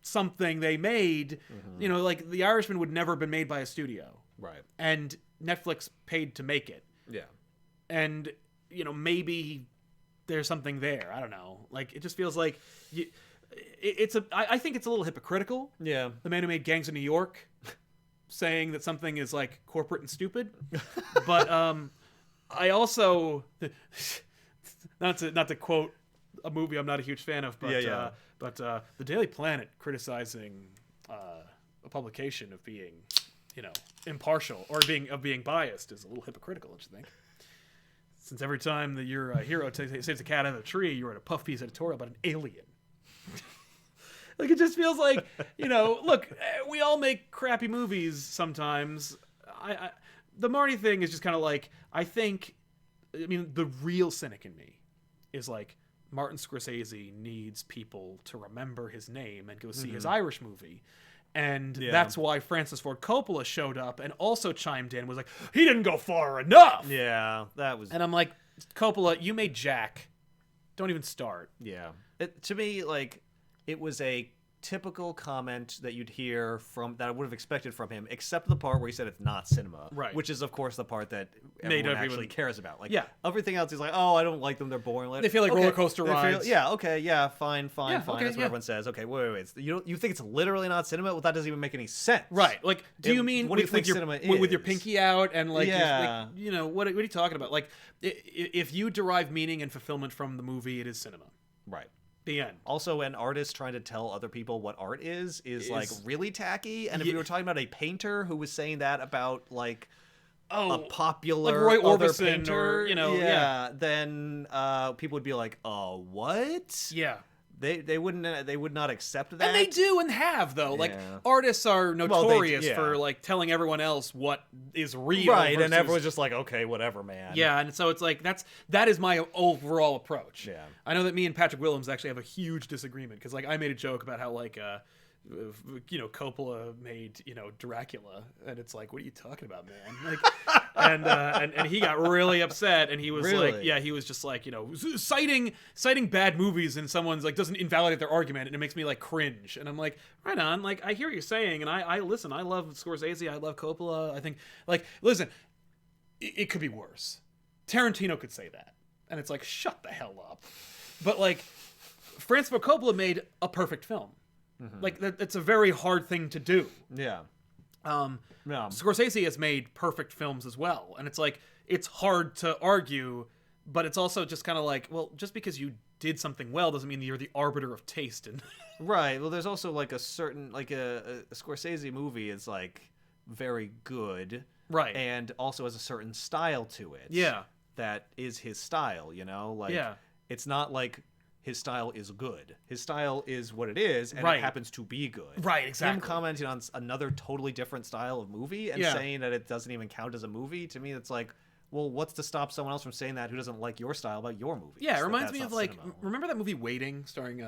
something they made. You know, like The Irishman would never have been made by a studio. Right. And Netflix paid to make it. Yeah. And, you know, maybe there's something there. I don't know. Like, it just feels like I think it's a little hypocritical. Yeah. The man who made Gangs of New York saying that something is like corporate and stupid. But I also not to quote a movie I'm not a huge fan of, but but the Daily Planet criticizing a publication of being, you know, impartial or being biased is a little hypocritical, don't you think? Since every time that your hero saves a cat out of a tree, you write a puff piece editorial about an alien. Like, it just feels like, you know, look, we all make crappy movies sometimes. The Marty thing is just kind of like, I mean, the real cynic in me is like, Martin Scorsese needs people to remember his name and go see his Irish movie. And that's why Francis Ford Coppola showed up and also chimed in, was like, he didn't go far enough. Yeah, that was... And I'm like, Coppola, you made Jack. Don't even start. Yeah. To me, like, it was a typical comment that you'd hear from that I would have expected from him, except the part where he said it's not cinema, right? Which is of course the part that everyone actually cares about. Like, everything else is like, oh, I don't like them, they're boring. Like, they feel like roller coaster rides. Fine. That's what everyone says. Okay, wait. You think it's literally not cinema? Well, that doesn't even make any sense, right? Like, do you mean what do you think cinema is? With your pinky out and like, you know, what are you talking about? Like, if you derive meaning and fulfillment from the movie, it is cinema, right? The end. Also, an artist trying to tell other people what art is like really tacky. And if we were talking about a painter who was saying that about like a popular like Roy other Orbison painter, or, you know, then people would be like, what? Yeah. They would not accept that. And they do and have, though. Like, artists are notorious for like telling everyone else what is real. Right, versus... and everyone's just like, okay, whatever, man. Yeah, and so it's like that is my overall approach. Yeah. I know that me and Patrick Willems actually have a huge disagreement because like I made a joke about how like you know, Coppola made, you know, Dracula, and it's like, what are you talking about, man? Like, and he got really upset, and he was like, he was just like, you know, citing bad movies, and someone's like doesn't invalidate their argument, and it makes me like cringe, and I'm like, right on, like I hear what you're saying, and I listen, I love Scorsese, I love Coppola, I think, like, listen, it could be worse. Tarantino could say that, and it's like, shut the hell up. But like, Francis Ford Coppola made a perfect film. Mm-hmm. Like, it's a very hard thing to do. Yeah. Scorsese has made perfect films as well. And it's like, it's hard to argue, but it's also just kind of like, well, just because you did something well doesn't mean that you're the arbiter of taste. And right. Well, there's also like a certain, like a Scorsese movie is like very good. Right. And also has a certain style to it. Yeah. That is his style, you know? Like, it's not like his style is good. His style is what it is, and it happens to be good. Right, exactly. Him commenting on another totally different style of movie and saying that it doesn't even count as a movie, to me, it's like, well, what's to stop someone else from saying that who doesn't like your style about your movie? Yeah, it reminds me of, like, remember that movie Waiting, starring...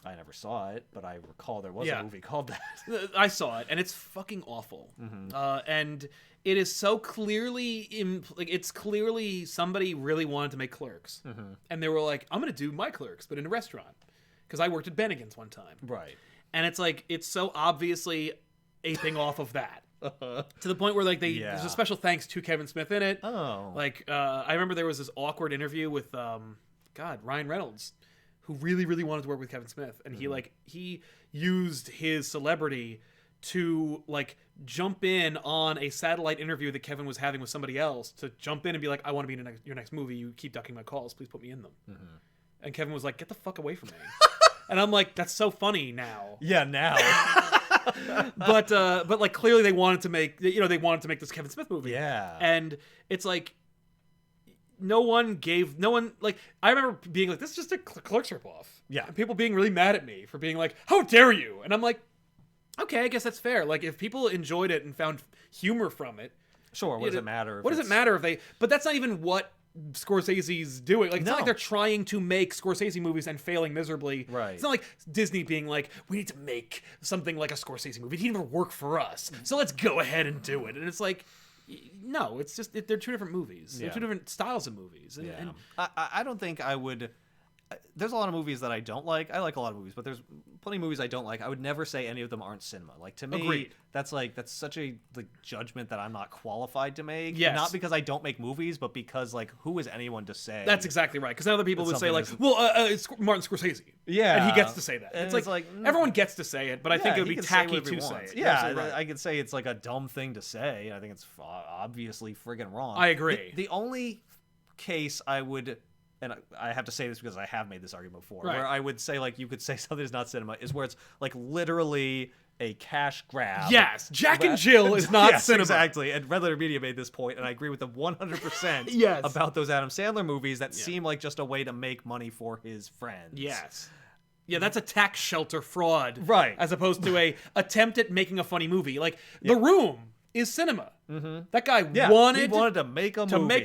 I never saw it, but I recall there was a movie called that. I saw it, and it's fucking awful. Mm-hmm. And it is so clearly it's clearly somebody really wanted to make Clerks, and they were like, "I'm going to do my Clerks, but in a restaurant," because I worked at Bennigan's one time, right? And it's like it's so obviously aping off of that. To the point where like there's a special thanks to Kevin Smith in it. Oh, like I remember there was this awkward interview with Ryan Reynolds, who really, really wanted to work with Kevin Smith. And he used his celebrity to like jump in on a satellite interview that Kevin was having with somebody else, to jump in and be like, I want to be in your next movie. You keep ducking my calls. Please put me in them. Mm-hmm. And Kevin was like, get the fuck away from me. And I'm like, that's so funny now. Yeah, now. But like clearly they wanted to make this Kevin Smith movie. Yeah. And it's like, no one like, I remember being like, this is just a Clerks ripoff. Yeah. And people being really mad at me for being like, how dare you? And I'm like, okay, I guess that's fair. Like, if people enjoyed it and found humor from it. Sure, what does it matter? What does it matter if they, but that's not even what Scorsese's doing. Like, it's not like they're trying to make Scorsese movies and failing miserably. Right. It's not like Disney being like, we need to make something like a Scorsese movie. It didn't even work for us. So let's go ahead and do it. And it's like, no, it's just they're two different movies. They're two different styles of movies. And I don't think I would. There's a lot of movies that I don't like. I like a lot of movies, but there's plenty of movies I don't like. I would never say any of them aren't cinema. Like, to me, agreed. That's such a judgment that I'm not qualified to make. Yes. Not because I don't make movies, but because like, who is anyone to say? That's exactly right. Because other people would say like, well, it's Martin Scorsese. Yeah, and he gets to say that. And it's like everyone gets to say it, but I think it would be tacky to say it. Yeah, right. I could say it's like a dumb thing to say. I think it's obviously friggin' wrong. I agree. The only case I would. And I have to say this because I have made this argument before, where I would say, like, you could say something is not cinema, is where it's, like, literally a cash grab. Yes, Jack and Jill is not cinema. Exactly, and Red Letter Media made this point, and I agree with them 100% about those Adam Sandler movies that seem like just a way to make money for his friends. Yes. Yeah, that's a tax shelter fraud. Right. As opposed to a attempt at making a funny movie. Like, The Room is cinema. Mm-hmm. That guy wanted to make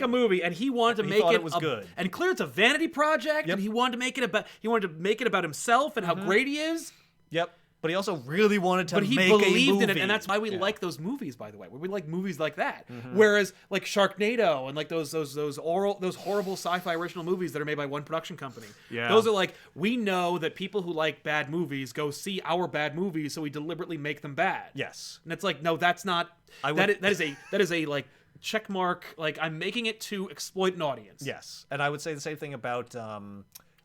a movie, and he wanted to make it was good. And clearly, it's a vanity project, and he wanted to make it about himself and how great he is. Yep. but he also really wanted to But he make a believed movie. in it, and that's why we like those movies, by the way. We like movies like that. Whereas like Sharknado and like those horrible sci-fi original movies that are made by one production company. Yeah. Those are like, we know that people who like bad movies go see our bad movies, so we deliberately make them bad. Yes. And it's like, no, that's not. That is a like check mark. Like, I'm making it to exploit an audience. Yes, and I would say the same thing about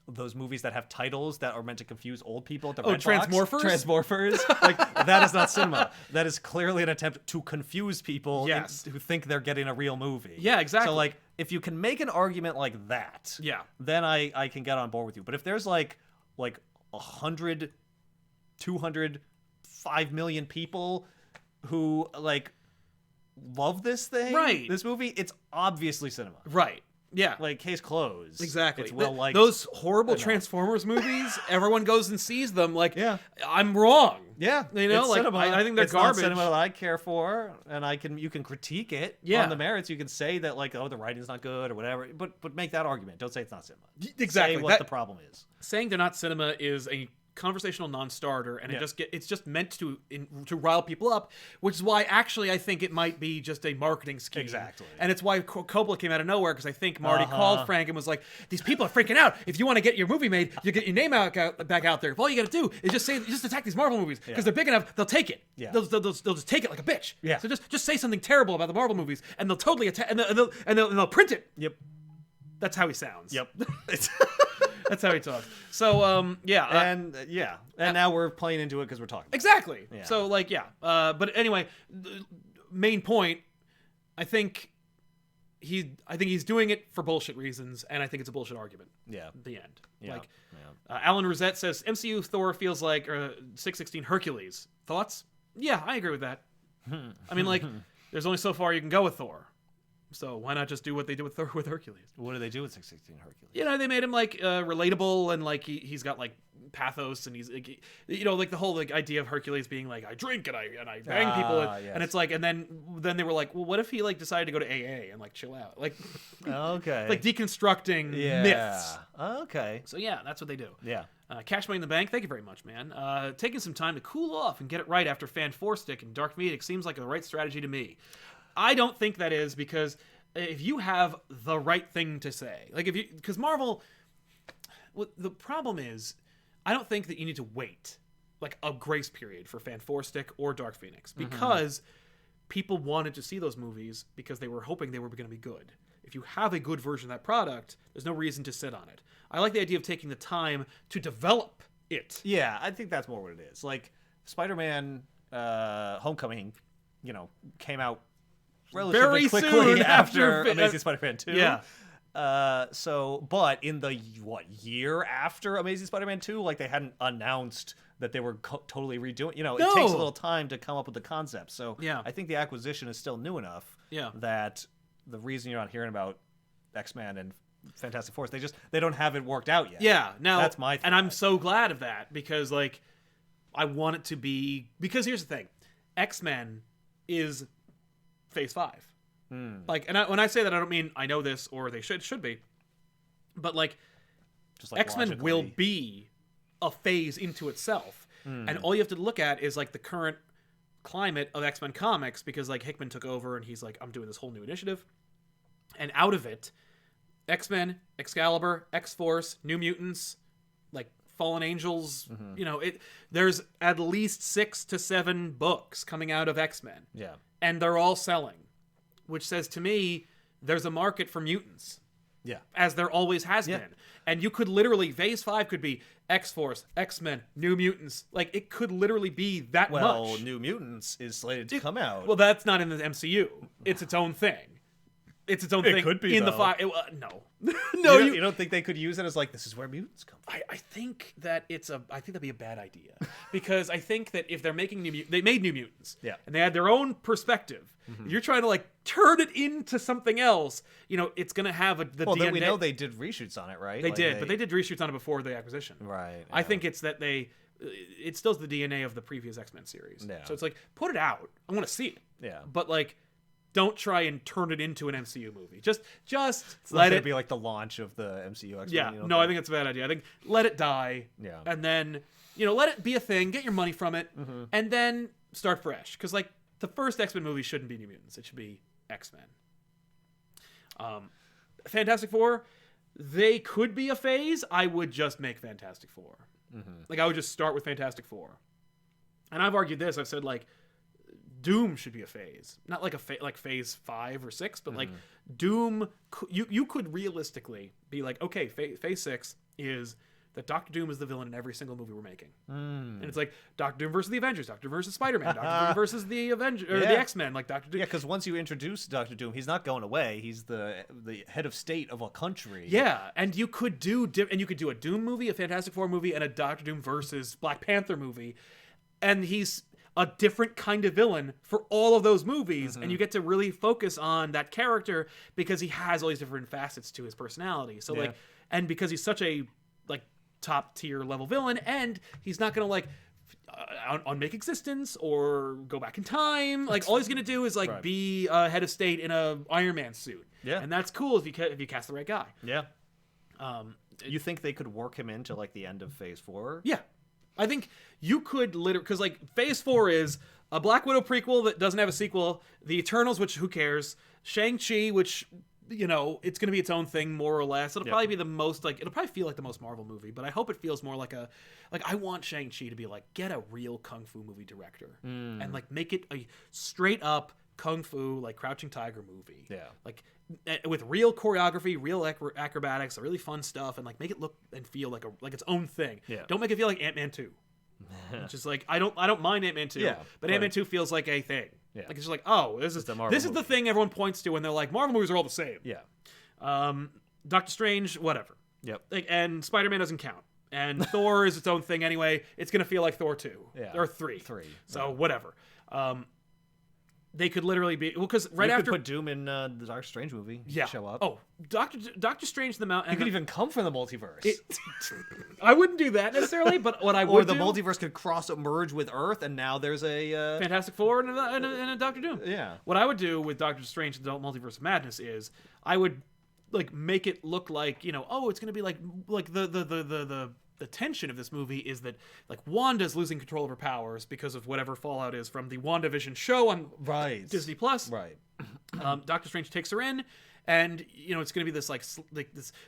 those movies that have titles that are meant to confuse old people at the Red Box. Transmorphers. Like, that is not cinema. That is clearly an attempt to confuse people who think they're getting a real movie. Yeah, exactly. So, like, if you can make an argument like that, then I can get on board with you. But if there's like 100, 200, 5 million people who like love this thing, this movie, it's obviously cinema. Right. Yeah. Like, case closed. Exactly. It's well liked. Those horrible Transformers movies, everyone goes and sees them. Like, I'm wrong. Yeah. You know, like, I think they're garbage. Not cinema that I care for, and you can critique it on the merits. You can say that, like, the writing's not good or whatever, but make that argument. Don't say it's not cinema. Exactly. Say what the problem is. Saying they're not cinema is a conversational non-starter, and it's just meant to rile people up, which is why actually I think it might be just a marketing scheme. Exactly. And it's why Coppola came out of nowhere, because I think Marty called Frank and was like, these people are freaking out. If you want to get your movie made, you get your name back out there. If all you got to do is just attack these Marvel movies, because they're big enough, they'll take it. Yeah. They'll just take it like a bitch. Yeah. So just say something terrible about the Marvel movies, and they'll totally attack, and they'll print it. Yep. That's how he sounds. Yep. That's how he talks. So, and now we're playing into it because we're talking. Exactly. Yeah. So, like, but anyway, main point. I think he's doing it for bullshit reasons, and I think it's a bullshit argument. Yeah. At the end. Yeah. Like, Alan Rosette says MCU Thor feels like 616 Hercules. Thoughts? Yeah, I agree with that. I mean, like, there's only so far you can go with Thor. So why not just do what they did with Hercules? What do they do with 616 Hercules? You know, they made him like relatable, and like he's got like pathos, and he's like, you know, like the whole like idea of Hercules being like, I drink and I bang people, and it's like, and then they were like, well, what if he like decided to go to AA and like chill out, like like deconstructing myths. Okay. So yeah, that's what they do. Yeah. Cash Money in the Bank, thank you very much, man. Taking some time to cool off and get it right after Fan 4 Stick and Dark Media seems like the right strategy to me. I don't think that is, because if you have the right thing to say, like because Marvel, the problem is, I don't think that you need to wait like a grace period for Fan 4 Stick or Dark Phoenix, because people wanted to see those movies because they were hoping they were going to be good. If you have a good version of that product, there's no reason to sit on it. I like the idea of taking the time to develop it. Yeah, I think that's more what it is. Like, Spider-Man Homecoming, came out relatively very quickly soon after Amazing Spider-Man 2. Yeah. But in the year after Amazing Spider-Man 2, like, they hadn't announced that they were totally redoing. It takes a little time to come up with the concept. So I think the acquisition is still new enough that the reason you're not hearing about X-Men and Fantastic Four, they don't have it worked out yet. Yeah, now that's my thought. And I'm so glad of that, because like I want it to be, because here's the thing, X-Men is Phase 5. Like, and when I say that, I don't mean I know this or they should be, but like, just like X-Men logically will be a phase into itself, and all you have to look at is like the current climate of X-Men comics, because like Hickman took over and he's like, I'm doing this whole new initiative, and out of it, X-Men, Excalibur, X-Force, New Mutants, like Fallen Angels, there's at least 6 to 7 books coming out of X-Men. Yeah. And they're all selling, which says to me there's a market for mutants. Yeah. As there always has been. And you could literally, Phase 5 could be X-Force, X-Men, New Mutants. Like, it could literally be that much. Well, New Mutants is slated to come out. Well, that's not in the MCU. It's its own thing. It's its own thing. It could be, in though. the 5. No. No, you don't think they could use it as like, this is where mutants come from? I think that I think that'd be a bad idea, because I think that if they're making they made New Mutants, and they had their own perspective. If you're trying to like turn it into something else, it's gonna have the DNA. We know they did reshoots on it, right? They did, but they did reshoots on it before the acquisition. Right. I think it's that it still's the DNA of the previous X-Men series. Yeah. So it's like, put it out. I want to see it. Yeah. But like, don't try and turn it into an MCU movie. Just it's let it be like the launch of the MCU. Yeah, no, I think it's a bad idea. I think let it die. Yeah. And then, let it be a thing, get your money from it, and then start fresh. Because, like, the first X-Men movie shouldn't be New Mutants. It should be X-Men. Fantastic Four, they could be a phase. I would just make Fantastic Four. Like, I would just start with Fantastic Four. And I've argued this. I've said, like, Doom should be a phase. Not like like phase 5 or 6, but like Doom, you could realistically be like, okay, phase 6 is that Doctor Doom is the villain in every single movie we're making. And it's like Doctor Doom versus the Avengers, Doctor Doom versus Spider-Man, Doctor Doom versus the the X-Men, like Doctor Doom. Yeah, because once you introduce Doctor Doom, he's not going away. He's the head of state of a country. Yeah, and you could do a Doom movie, a Fantastic Four movie, and a Doctor Doom versus Black Panther movie, and he's a different kind of villain for all of those movies, and you get to really focus on that character because he has all these different facets to his personality. So like, and because he's such a like top tier level villain, and he's not gonna like unmake existence or go back in time. Like all he's gonna do is like be a head of state in a Iron Man suit. Yeah, and that's cool if you cast the right guy. Yeah. You think they could work him into like the end of Phase 4? Yeah. I think you could literally, because like Phase 4 is a Black Widow prequel that doesn't have a sequel, the Eternals, which who cares, Shang-Chi, which it's going to be its own thing more or less. It'll probably be the most it'll probably feel like the most Marvel movie, but I hope it feels more like I want Shang-Chi to be like, get a real kung fu movie director and like make it a straight up kung fu like Crouching Tiger movie. Yeah, like with real choreography, real acrobatics, really fun stuff, and like make it look and feel like its own thing. Yeah, don't make it feel like Ant-Man 2. Which is like I don't mind Ant-Man 2, but Ant-Man 2 feels like a thing. Yeah. Like it's just like, oh, this is the thing everyone points to when they're like, Marvel movies are all the same. Yeah. Doctor Strange, whatever. Yep. Like, and Spider-Man doesn't count. And Thor is its own thing anyway. It's gonna feel like Thor 2. Yeah. Or 3. So whatever. They could literally be because right after put Doom in the Doctor Strange movie. Yeah, show up. Oh, Doctor Strange the Mountain. He could even come from the multiverse. I wouldn't do that necessarily, but what I would or the multiverse could merge with Earth, and now there's a Fantastic Four and a Doctor Doom. Yeah. What I would do with Doctor Strange: The Multiverse of Madness is I would like make it look like it's gonna be like the tension of this movie is that like Wanda's losing control of her powers because of whatever fallout is from the WandaVision show on Disney Plus. Right. Doctor Strange takes her in, and it's going to be this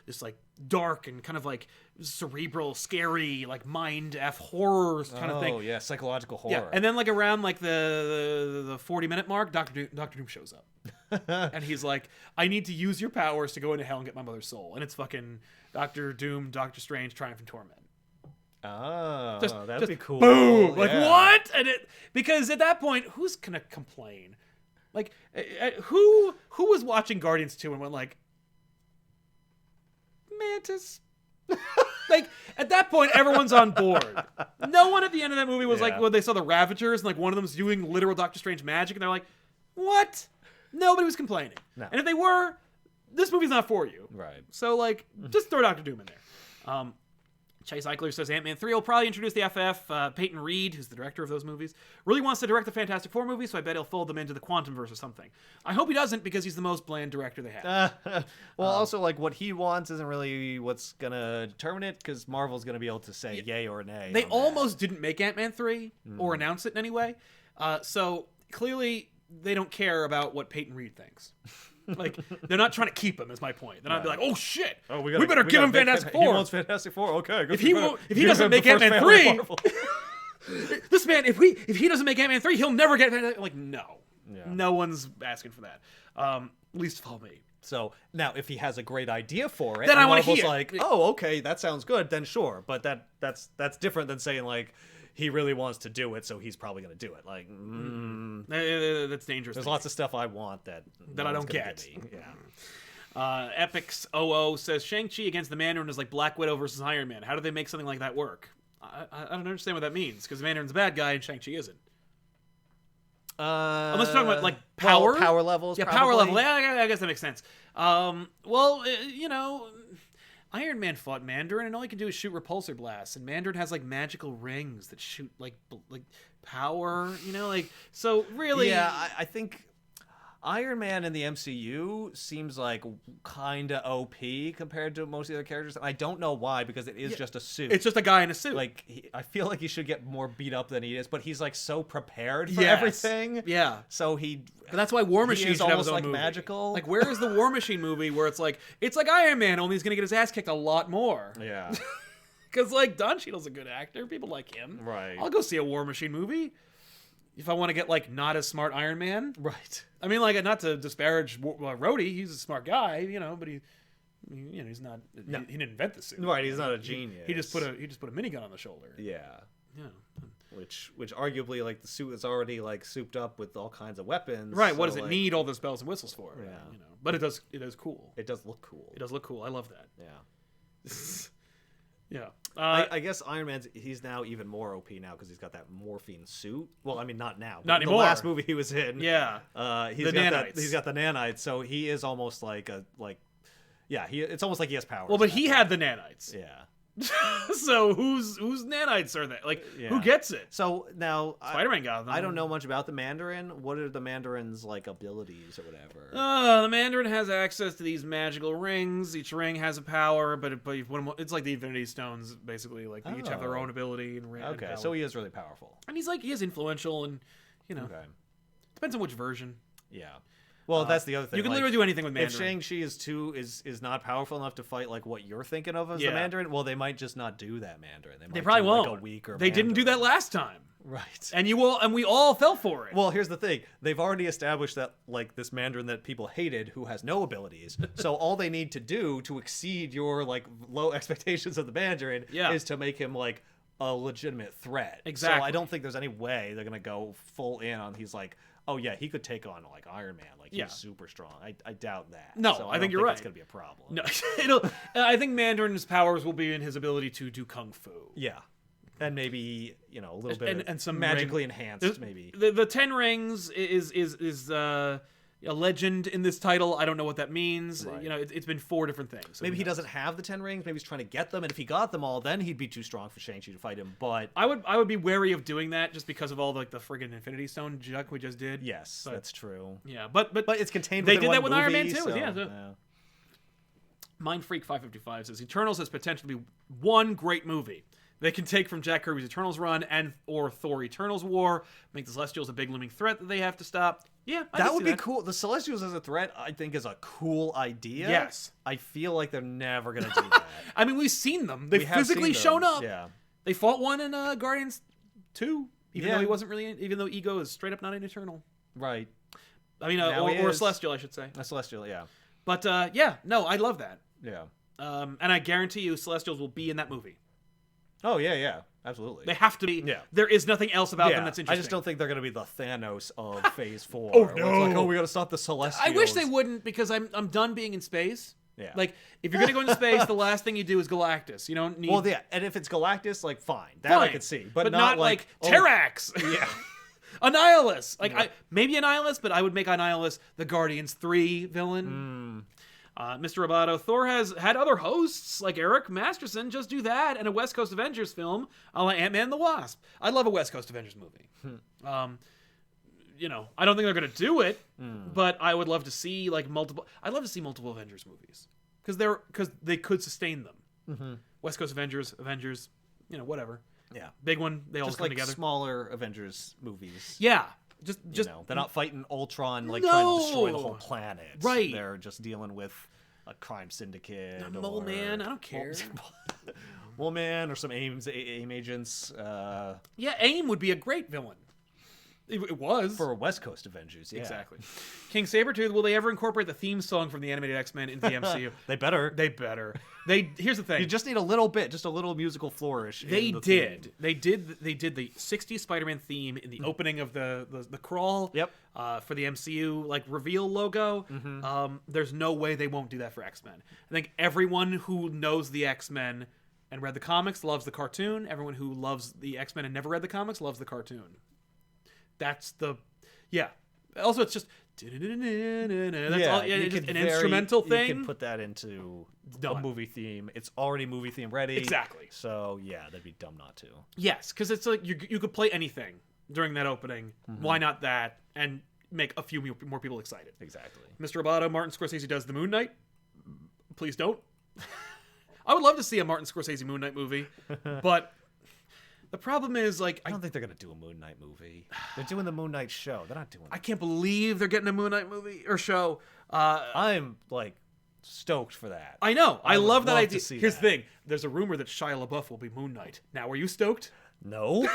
this dark and kind of like cerebral, scary, like mind horror kind of thing. Oh yeah, psychological horror. Yeah, and then like around like the 40-minute mark, Doctor Doom shows up, and he's like, "I need to use your powers to go into hell and get my mother's soul," and it's fucking Doctor Doom, Doctor Strange, Triumph and Torment. Oh, that'd be cool. Boom! Like what? And because at that point, who's gonna complain? Like who was watching Guardians 2 and went like, Mantis? Like at that point, everyone's on board. No one at the end of that movie was like when they saw the Ravagers and like one of them's doing literal Doctor Strange magic, and they're like, what? Nobody was complaining. No. And if they were, this movie's not for you. Right. So like, just throw Doctor Doom in there. Chase Eichler says Ant-Man 3 will probably introduce the FF. Peyton Reed, who's the director of those movies, really wants to direct the Fantastic Four movies, so I bet he'll fold them into the Quantumverse or something. I hope he doesn't, because he's the most bland director they have. Well, also, like, what he wants isn't really what's going to determine it, because Marvel's going to be able to say yay or nay. They almost didn't make Ant-Man 3, or announce it in any way. So, clearly, they don't care about what Peyton Reed thinks. Like, they're not trying to keep him, is my point. They're not be like, oh shit, we better give him Fantastic Four. He wants Fantastic Four, okay. If he doesn't make Ant-Man 3, this man, if he doesn't make Ant-Man 3, he'll never get Fantastic. Like, no. Yeah. No one's asking for that. At least follow me. So, now, if he has a great idea for it, then I want to hear. Like, oh, okay, that sounds good, then sure. But that's different than saying, like, he really wants to do it, so he's probably going to do it. Like, that's dangerous. There's lots of stuff I want that I don't get. Yeah. Epix 00 says Shang-Chi against the Mandarin is like Black Widow versus Iron Man. How do they make something like that work? I don't understand what that means, because the Mandarin's a bad guy and Shang-Chi isn't. Unless you're talking about like power, power levels. Yeah, probably. Power level. Yeah, I guess that makes sense. Well, Iron Man fought Mandarin, and all he can do is shoot repulsor blasts. And Mandarin has like magical rings that shoot like power. So really, yeah, I think Iron Man in the MCU seems like kind of OP compared to most of the other characters. And I don't know why, because it is just a suit. It's just a guy in a suit. Like, I feel like he should get more beat up than he is, but he's like so prepared for everything. Yeah. So But that's why War Machine should have his own like movie. Magical. Like, where is the War Machine movie where it's like Iron Man, only he's gonna get his ass kicked a lot more. Yeah. Because like Don Cheadle's a good actor, people like him. Right. I'll go see a War Machine movie if I want to get like not as smart Iron Man. Right. I mean, like, not to disparage Rhodey, he's a smart guy, but he's not. No. He didn't invent the suit. Right. He's not a genius. He just put a minigun on the shoulder. Yeah. Yeah. Which arguably, like, the suit is already like souped up with all kinds of weapons. Right. What does it need all those bells and whistles for? Yeah. But it does. It is cool. It does look cool. It does look cool. I love that. Yeah. Yeah. I guess Iron Man's he's now even more OP now because he's got that morphine suit. Well, I mean, not now. Not anymore. The last movie he was in. Yeah. He's got the nanites, so he is almost like it's almost like he has powers. Well, but he had the nanites. Yeah. So whose nanites are they? Like, who gets it? So now Spider-Man got them. I don't know much about the Mandarin. What are the Mandarin's like abilities or whatever? The Mandarin has access to these magical rings. Each ring has a power, but you put them, it's like the Infinity Stones, basically. Like, they each have their own ability and ring. Okay, so he is really powerful. And he is influential, and depends on which version. Yeah. Well, that's the other thing. You can literally do anything with Mandarin. If Shang-Chi is not powerful enough to fight like what you're thinking of as the Mandarin, well, they might just not do that Mandarin. They probably won't. Like a weaker they didn't do that last time. Right. And we all fell for it. Well, here's the thing. They've already established that like this Mandarin that people hated who has no abilities. So all they need to do to exceed your like low expectations of the Mandarin is to make him like a legitimate threat. Exactly. So I don't think there's any way they're going to go full in on he's like, oh yeah, he could take on like Iron Man, like he's super strong. I doubt that. No, so I think you're right. It's gonna be a problem. No, I think Mandarin's powers will be in his ability to do kung fu. Yeah, and maybe a little bit and some magically enhanced. Maybe the 10 rings is a legend in this title. I don't know what that means. Right. It's been 4 different things. So maybe he doesn't have the 10 rings. Maybe he's trying to get them, and if he got them all, then he'd be too strong for Shang-Chi to fight him. But I would be wary of doing that just because of all the friggin' Infinity Stone junk we just did. Yes, that's true. Yeah, but it's contained. They within did that one with movie, Iron Man too. so, yeah. Mind Freak 555 says Eternals has potential to be one great movie. They can take from Jack Kirby's Eternals run or Thor Eternals War, make the Celestials a big looming threat that they have to stop. Yeah, that would be cool. The Celestials as a threat, I think, is a cool idea. Yes. I feel like they're never going to do that. I mean, we've seen them. They've physically shown up. Yeah. They fought one in Guardians 2, even though he wasn't really, even though Ego is straight up not an Eternal. Right. I mean, or a Celestial, I should say. A Celestial, yeah. But, no, I love that. Yeah. And I guarantee you Celestials will be in that movie. Oh, yeah. Absolutely. They have to be. Yeah. There is nothing else about them that's interesting. I just don't think they're going to be the Thanos of Phase 4. Oh, no. It's like, we got to stop the Celestials. I wish they wouldn't, because I'm done being in space. Yeah. Like, if you're going to go into space, the last thing you do is Galactus. You don't need... Well, yeah, and if it's Galactus, like, fine. That I could see. But not like Terrax! Yeah. Annihilus! Like, maybe Annihilus, but I would make Annihilus the Guardians 3 villain. Mr. Roboto, Thor has had other hosts like Eric Masterson just do that, and a West Coast Avengers film a la Ant-Man and the Wasp. I'd love a West Coast Avengers movie. I don't think they're going to do it, but I would love to see multiple. I'd love to see multiple Avengers movies because they could sustain them. Mm-hmm. West Coast Avengers, whatever. Yeah, big one. They all come together. Smaller Avengers movies. Yeah. Just they're not fighting Ultron trying to destroy the whole planet. Right. They're just dealing with a crime syndicate. Mole Man, I don't care. Mole Man or some AIM agents. Yeah, AIM would be a great villain. It was. For West Coast Avengers, yeah. Exactly. King Sabretooth, will they ever incorporate the theme song from the animated X-Men into the MCU? They better. Here's the thing. You just need a little bit, just a little musical flourish. They did the 60s Spider-Man theme in the opening of the crawl. Yep. For the MCU reveal logo. Mm-hmm. There's no way they won't do that for X-Men. I think everyone who knows the X-Men and read the comics loves the cartoon. Everyone who loves the X-Men and never read the comics loves the cartoon. That's also, it's just that's all. Yeah, it's just an instrumental thing. You can put that into a movie theme. It's already movie theme ready. Exactly. So yeah, that'd be dumb not to. Yes, because it's like you could play anything during that opening. Mm-hmm. Why not that? And make a few more people excited. Exactly. Mr. Roboto, Martin Scorsese does the Moon Knight. Please don't. I would love to see a Martin Scorsese Moon Knight movie, but the problem is, like, I don't think they're gonna do a Moon Knight movie. They're doing the Moon Knight show. They're not doing. I can't believe they're getting a Moon Knight movie or show. I'm like stoked for that. I know. I love that idea. Here's the thing. There's a rumor that Shia LaBeouf will be Moon Knight. Now, are you stoked? No.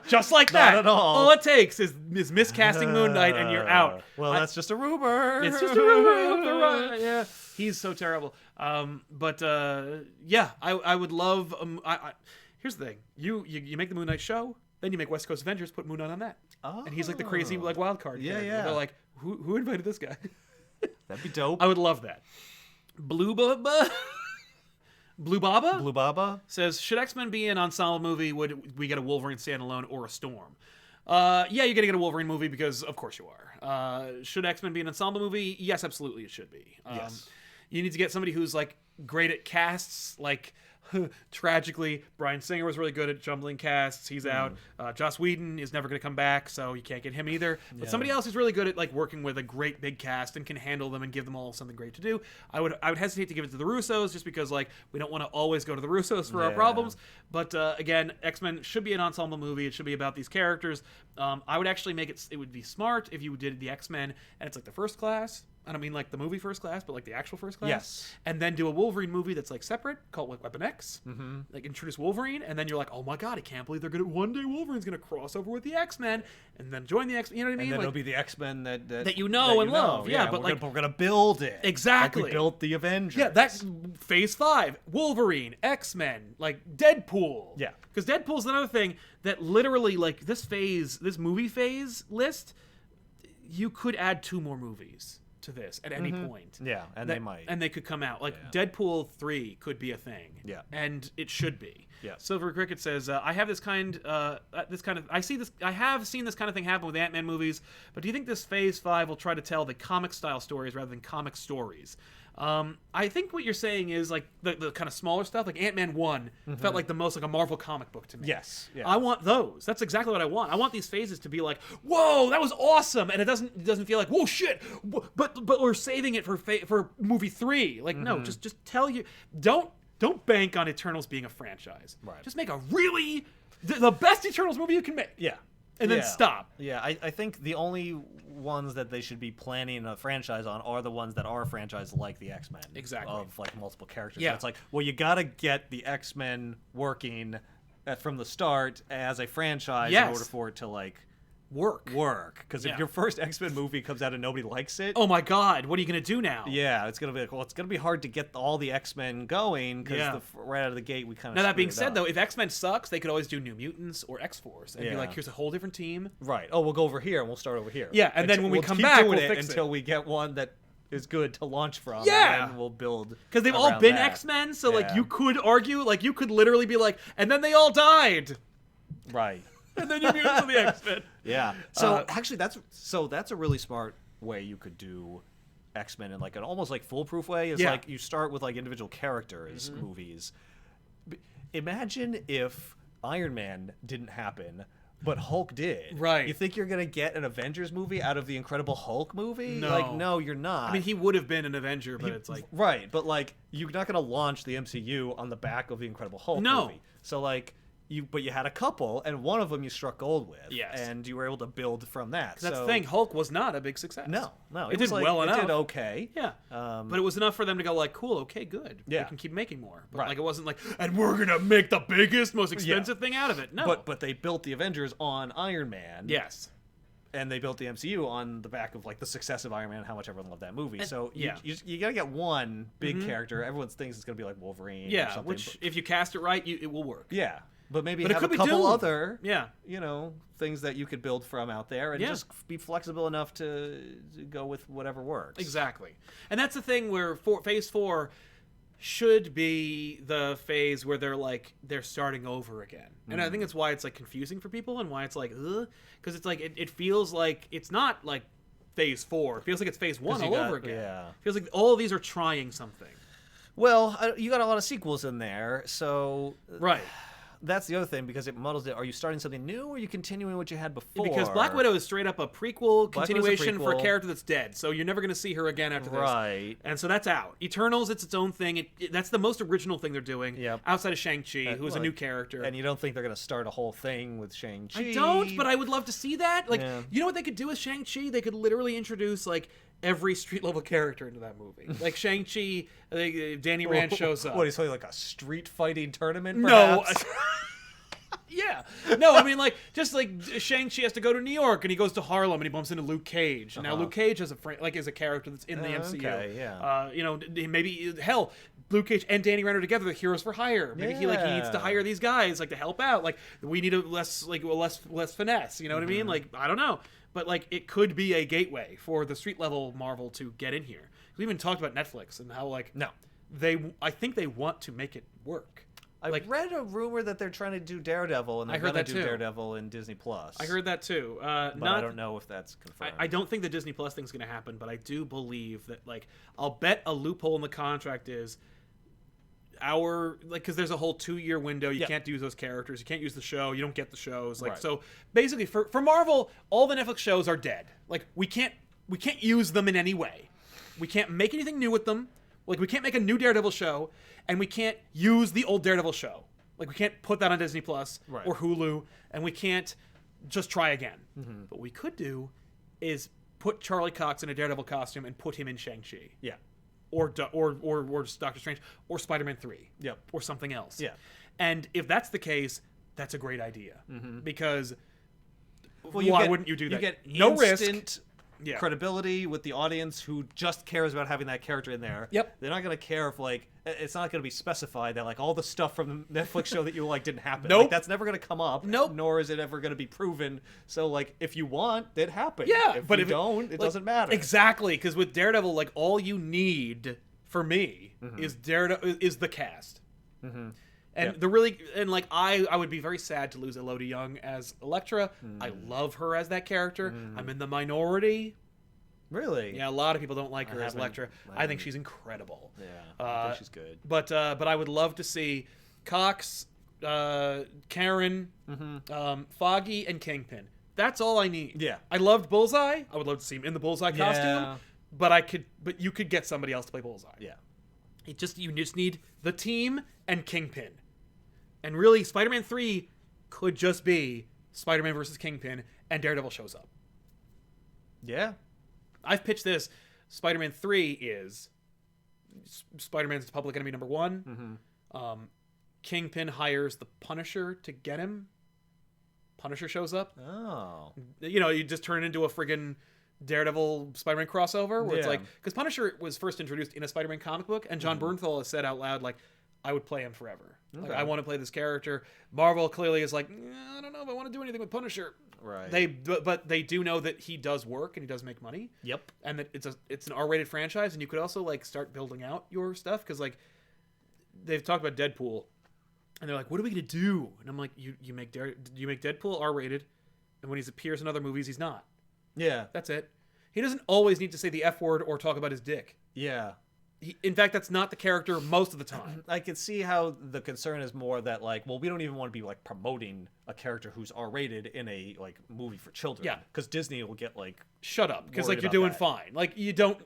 Just like that. Not at all. All it takes is miscasting Moon Knight and you're out. Well, that's just a rumor. It's just a rumor. I hope they're right. Yeah. He's so terrible. Yeah, I would love... here's the thing. You make the Moon Knight show, then you make West Coast Avengers, put Moon Knight on that. Oh. And he's like the crazy like wild card. Yeah, character. yeah. They're like, who invited this guy? That'd be dope. I would love that. Blue Baba says, should X-Men be an ensemble movie? Would we get a Wolverine standalone or a Storm? Yeah, you're going to get a Wolverine movie because, of course, you are. Should X-Men be an ensemble movie? Yes, absolutely, it should be. Yes. You need to get somebody who's like great at casts, like. Tragically, Bryan Singer was really good at jumbling casts. He's out. Joss Whedon is never going to come back, so you can't get him either. But somebody else who's really good at like working with a great big cast and can handle them and give them all something great to do. I would hesitate to give it to the Russos just because like we don't want to always go to the Russos for our problems. But again, X-Men should be an ensemble movie. It should be about these characters. I would actually make it. It would be smart if you did the X-Men and it's like the First Class. I don't mean like the movie First Class, but like the actual First Class. Yes. And then do a Wolverine movie that's like separate, called like Weapon X. Mm-hmm. Like introduce Wolverine, and then you're like, oh my god, I can't believe they're gonna one day Wolverine's gonna cross over with the X-Men, and then join the X-Men. You know what I mean? And then like, it'll be the X-Men that you know and love. Yeah, but we're gonna build it exactly. Like we built the Avengers. Yeah, that's Phase 5. Wolverine, X-Men, like Deadpool. Yeah. Because Deadpool's another thing that literally like this movie phase list, you could add 2 more movies to this at any point. Yeah, and they might. And they could come out. Like, Deadpool 3 could be a thing. Yeah. And it should be. Yeah. Silver Cricket says, I have I have seen this kind of thing happen with Ant-Man movies, but do you think this Phase 5 will try to tell the comic-style stories rather than comic stories? I think what you're saying is like the kind of smaller stuff, like Ant-Man 1 felt like the most like a Marvel comic book to me. Yes. Yeah. I want those. That's exactly what I want. I want these phases to be like, whoa, that was awesome, and it doesn't feel like, whoa, shit, but we're saving it for movie 3. Like, no, just tell you, don't bank on Eternals being a franchise. Right. Just make a really the best Eternals movie you can make. Yeah. And then stop. Yeah, I think the only ones that they should be planning a franchise on are the ones that are a franchise like the X-Men. Exactly. Of like multiple characters. Yeah. So it's like, well, you got to get the X-Men working from the start as a franchise in order for it to like work. Because if your first X-Men movie comes out and nobody likes it, oh my god, what are you gonna do now? Yeah, it's gonna be like, well, it's gonna be hard to get all the X-Men going because right out of the gate we kind of. Now that being said, though, if X-Men sucks, they could always do New Mutants or X-Force and be like, here's a whole different team. Right. Oh, we'll go over here and we'll start over here. Yeah, and then when we come back, we'll fix it until we get one that is good to launch from. Yeah, and then we'll build because they've all been X-Men, so like you could argue, like you could literally be like, and then they all died. Right. And then you're mutants of the X-Men. Yeah. So actually, that's a really smart way you could do X-Men in like an almost like foolproof way. Is like you start with like individual characters movies. Imagine if Iron Man didn't happen, but Hulk did. Right. You think you're gonna get an Avengers movie out of the Incredible Hulk movie? No. Like, no, you're not. I mean, he would have been an Avenger, but it's like right. But like, you're not gonna launch the MCU on the back of the Incredible Hulk movie. So like. But you had a couple, and one of them you struck gold with. Yes. And you were able to build from that. That's the thing. Hulk was not a big success. No. It did well enough. It did okay. Yeah. But it was enough for them to go like, cool, okay, good. Yeah. We can keep making more. But like, it wasn't like, and we're going to make the biggest, most expensive thing out of it. No. But they built the Avengers on Iron Man. Yes. And they built the MCU on the back of like the success of Iron Man, how much everyone loved that movie. And, so you gotta get one big character. Everyone thinks it's gonna be like Wolverine. Yeah, or something, which if you cast it right, it will work. Yeah, but maybe have a couple other things that you could build from out there, and just be flexible enough to go with whatever works. Exactly, and that's the thing where Phase 4 should be the phase where they're starting over again. And I think that's why it's like confusing for people and why it's like, because it's like it feels like it's not like Phase 4. It feels like it's Phase 1 all over again. Yeah. It feels like all of these are trying something. Well, you got a lot of sequels in there, so right. that's the other thing, because it muddles it. Are you starting something new, or are you continuing what you had before? Because Black Widow is straight up a continuation for a character that's dead, so you're never going to see her again after this. Right. And so that's out. Eternals, it's its own thing. That's the most original thing they're doing, outside of Shang-Chi, who is a new character. And you don't think they're going to start a whole thing with Shang-Chi? I don't, but I would love to see that. Like, you know what they could do with Shang-Chi? They could literally introduce, like, every street-level character into that movie. Like, Shang-Chi, Danny Rand shows up. What, he's playing like a street-fighting tournament, perhaps? No. Yeah. No, I mean, like, just like Shang-Chi has to go to New York, and he goes to Harlem, and he bumps into Luke Cage. And now Luke Cage is a character that's in the MCU. Okay, yeah. You know, maybe, hell, Luke Cage and Danny Rand are together. They're heroes for hire. Maybe he needs to hire these guys, like, to help out. Like, we need a less finesse. You know what I mean? Like, I don't know. But, like, it could be a gateway for the street-level Marvel to get in here. We even talked about Netflix and how, like, I think they want to make it work. I read a rumor that they're trying to do Daredevil, and they're going to do Daredevil in Disney+. I heard that too. But I don't know if that's confirmed. I don't think the Disney Plus thing's going to happen, but I do believe that, like, I'll bet a loophole in the contract is because there's a whole 2-year window. You can't use those characters. You can't use the show. You don't get the shows. Like, so basically for Marvel, all the Netflix shows are dead. Like, we can't use them in any way. We can't make anything new with them. Like, we can't make a new Daredevil show, and we can't use the old Daredevil show. Like, we can't put that on Disney Plus or Hulu, and we can't just try again. But what we could do is put Charlie Cox in a Daredevil costume and put him in Shang-Chi. Yeah. Or Doctor Strange, or Spider-Man 3. Yep. Or something else. Yeah. And if that's the case, that's a great idea. Because why wouldn't you do that? You get no risk. Credibility with the audience who just cares about having that character in there. Yep. They're not going to care if, like, it's not going to be specified that, like, all the stuff from the Netflix show that you like didn't happen. Nope. Like, that's never going to come up. Nope. Nor is it ever going to be proven. So, like, if you want, it happens. Yeah. But if you don't, it doesn't matter. Exactly. Because with Daredevil, like, all you need for me is the cast. And like, I would be very sad to lose Elodie Young as Elektra. I love her as that character. I'm in the minority. Really? Yeah, a lot of people don't like her as Elektra. I think she's incredible. Yeah, I think she's good. But I would love to see Cox, Karen, Foggy, and Kingpin. That's all I need. Yeah. I loved Bullseye. I would love to see him in the Bullseye costume. But you could get somebody else to play Bullseye. Yeah. You just need the team and Kingpin. And really, Spider-Man 3 could just be Spider-Man versus Kingpin, and Daredevil shows up. Yeah. I've pitched this. Spider-Man 3 is Spider-Man's public enemy number 1. Kingpin hires the Punisher to get him. Punisher shows up. Oh. You know, you just turn it into a friggin' Daredevil Spider-Man crossover where it's like, because Punisher was first introduced in a Spider-Man comic book, and John Bernthal has said out loud, like, I would play him forever. Okay. Like, I want to play this character. Marvel clearly is like, I don't know if I want to do anything with Punisher. Right. But they do know that he does work and he does make money. Yep. And that it's an R-rated franchise, and you could also, like, start building out your stuff, because, like, they've talked about Deadpool, and they're like, what are we gonna do? And I'm like, you make Deadpool R-rated, and when he appears in other movies, he's not. Yeah. That's it. He doesn't always need to say the F word or talk about his dick. Yeah. In fact, that's not the character most of the time. I can see how the concern is more that, like, well, we don't even want to be, like, promoting a character who's R-rated in a, like, movie for children. Yeah. Because Disney will get, like, shut up. Because, like, you're doing fine. Like, you don't...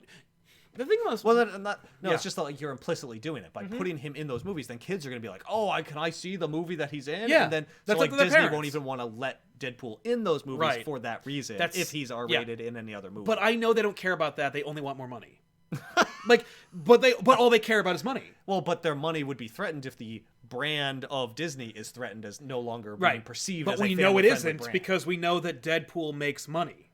The thing was... Well, it's just that, like, you're implicitly doing it. By putting him in those movies, then kids are going to be like, oh, can I see the movie that he's in? Yeah. And then, that's like Disney parents won't even want to let Deadpool in those movies for that reason, if he's R-rated in any other movie. But I know they don't care about that. They only want more money. Like, but all they care about is money. Well, but their money would be threatened if the brand of Disney is threatened as no longer being perceived as a family-friendly brand. But we know it isn't, because we know that Deadpool makes money.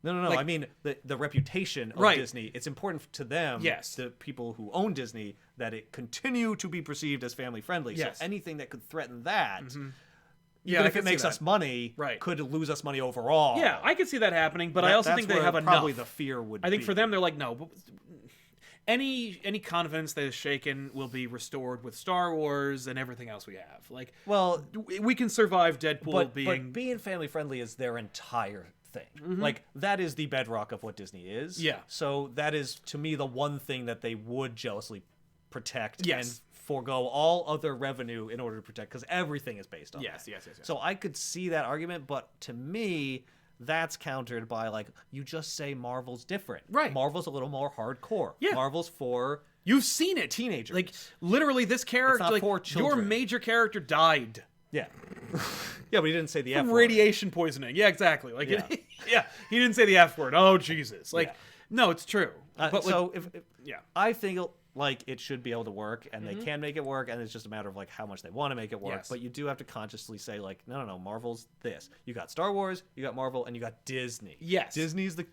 No. Like, I mean, the reputation of Disney. It's important to them, the people who own Disney, that it continue to be perceived as family-friendly. Yes. So anything that could threaten that... Even if it makes us money, could lose us money overall. Yeah, I could see that happening, but I also think they have enough. Probably the fear would be. I think for them, they're like, no. Any confidence that is shaken will be restored with Star Wars and everything else we have. Like, well, we can survive Deadpool but being family friendly is their entire thing. Like, that is the bedrock of what Disney is. Yeah. So that is, to me, the one thing that they would jealously protect and forego all other revenue in order to protect, because everything is based on that. Yes. So I could see that argument, but to me, that's countered by, like, you just say Marvel's different. Right. Marvel's a little more hardcore. Yeah. Marvel's for... You've seen it. Teenagers. Like, literally, this character, It's not like, for children. your major character died. Yeah. Yeah, but he didn't say the F From word. radiation poisoning. Yeah, exactly. Like, Yeah. He didn't say the F word. Oh, Jesus. Like, no, it's true. But so like, if yeah. I think like it should be able to work, and they can make it work, and it's just a matter of like how much they want to make it work. Yes. But you do have to consciously say, like, no, Marvel's this. You got Star Wars, you got Marvel, and you got Disney. Yes. Disney's the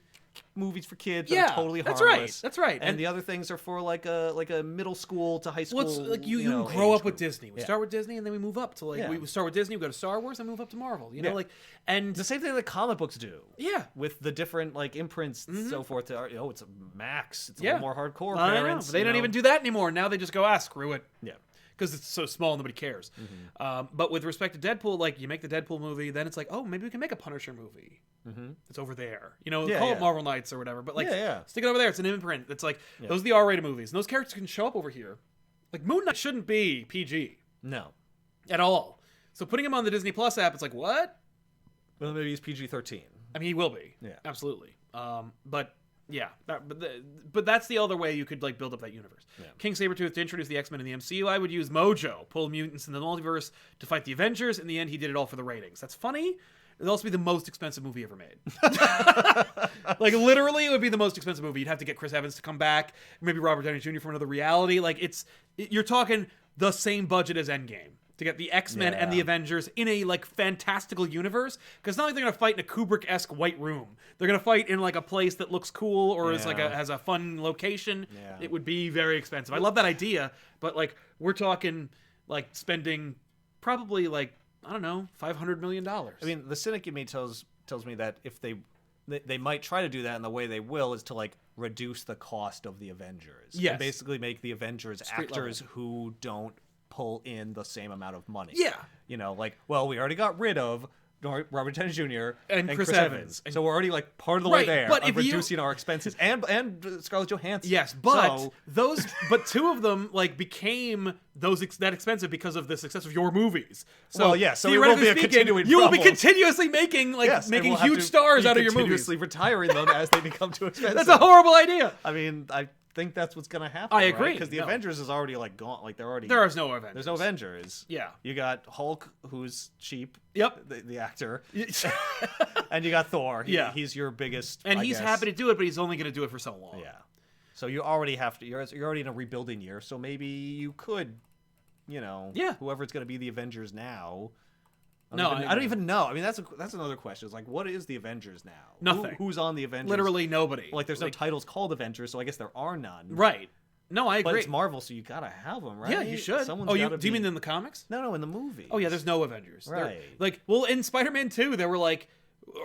movies for kids that Yeah, are totally that's harmless. right. That's right. And the other things are for like a middle school to high school. Well, it's like you know, grow age up with group. Disney. We start with Disney, and then we move up to, like, Yeah. we start with Disney, we go to Star Wars, and move up to Marvel. You know, like, and The same thing that comic books do. yeah. With the different like imprints and so forth. It's a Max. It's a Yeah. little more hardcore. I know, Parents, but they you don't know. even do that anymore. Now they just go, screw it. Yeah. Because it's so small, nobody cares. But with respect to Deadpool, like, you make the Deadpool movie, then it's like, oh, maybe we can make a Punisher movie. It's over there. You know, call it Marvel Knights or whatever. But, like, stick it over there. It's an imprint. It's like, those are the R-rated movies. And those characters can show up over here. Like, Moon Knight shouldn't be PG. No. At all. So putting him on the Disney Plus app, it's like, what? Well, maybe he's PG-13. I mean, he will be. Yeah. Absolutely. But... yeah, but that's the other way you could, like, build up that universe. Yeah. King Sabretooth, to introduce the X-Men in the MCU, I would use Mojo, pull mutants in the multiverse to fight the Avengers. In the end, he did it all for the ratings. That's funny. It'd also be the most expensive movie ever made. Like, literally, it would be the most expensive movie. You'd have to get Chris Evans to come back, maybe Robert Downey Jr. for another reality. Like, you're talking the same budget as Endgame to get the X-Men and the Avengers in a, like, fantastical universe. Because not only they're going to fight in a Kubrick-esque white room, they're going to fight in, like, a place that looks cool or is, like, has a fun location. Yeah. It would be very expensive. I love that idea, but, like, we're talking, like, spending probably, like, I don't know, $500 million. I mean, the cynic in me tells me that if they might try to do that, and the way they will is to, like, reduce the cost of the Avengers. Yes. And basically make the Avengers Street actors level. who don't pull in the same amount of money. Yeah. You know, like, well, we already got rid of Robert Downey Jr. And Chris Evans. So we're already, like, part of the way there but of if you- reducing our expenses. And Scarlett Johansson. Yes, but So, but two of them, like, became that expensive because of the success of your movies. So, well, yeah, so it will be a theoretically continuing you will be problem. continuously making, like, yes, and making we'll have huge to stars be out of your movies. continuously retiring them as they become too expensive. That's a horrible idea. I mean, I think that's what's going to happen. I agree. Because the No. Avengers is already, like, gone. Like, There is no Avengers. There's no Avengers. Yeah. You got Hulk, who's cheap. Yep. The actor. And you got Thor. He's your biggest. And I he's guess. happy to do it, but he's only going to do it for so long. Yeah. So you already have to. You're already in a rebuilding year. So maybe you could, whoever's going to be the Avengers now. I don't even know. I mean, that's another question. It's like, what is the Avengers now? Nothing. Who's on the Avengers? Literally nobody. Like, there's no titles called Avengers, so I guess there are none. Right. No, I agree. But it's Marvel, so you gotta have them, right? Yeah, you should. Someone's do gotta you mean in the comics? No, in the movie. Oh, yeah, there's no Avengers. Right. In Spider-Man 2, they were like,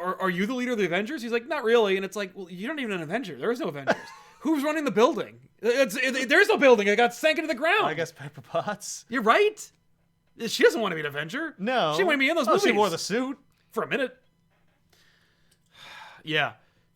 are you the leader of the Avengers? He's like, not really. And it's like, well, you're not even an Avenger. There is no Avengers. Who's running the building? There's no building. It got sank into the ground. I guess Pepper Potts. You're right. She doesn't want to be an Avenger. No. She didn't want to be in those movies. She wore the suit. For a minute. Yeah.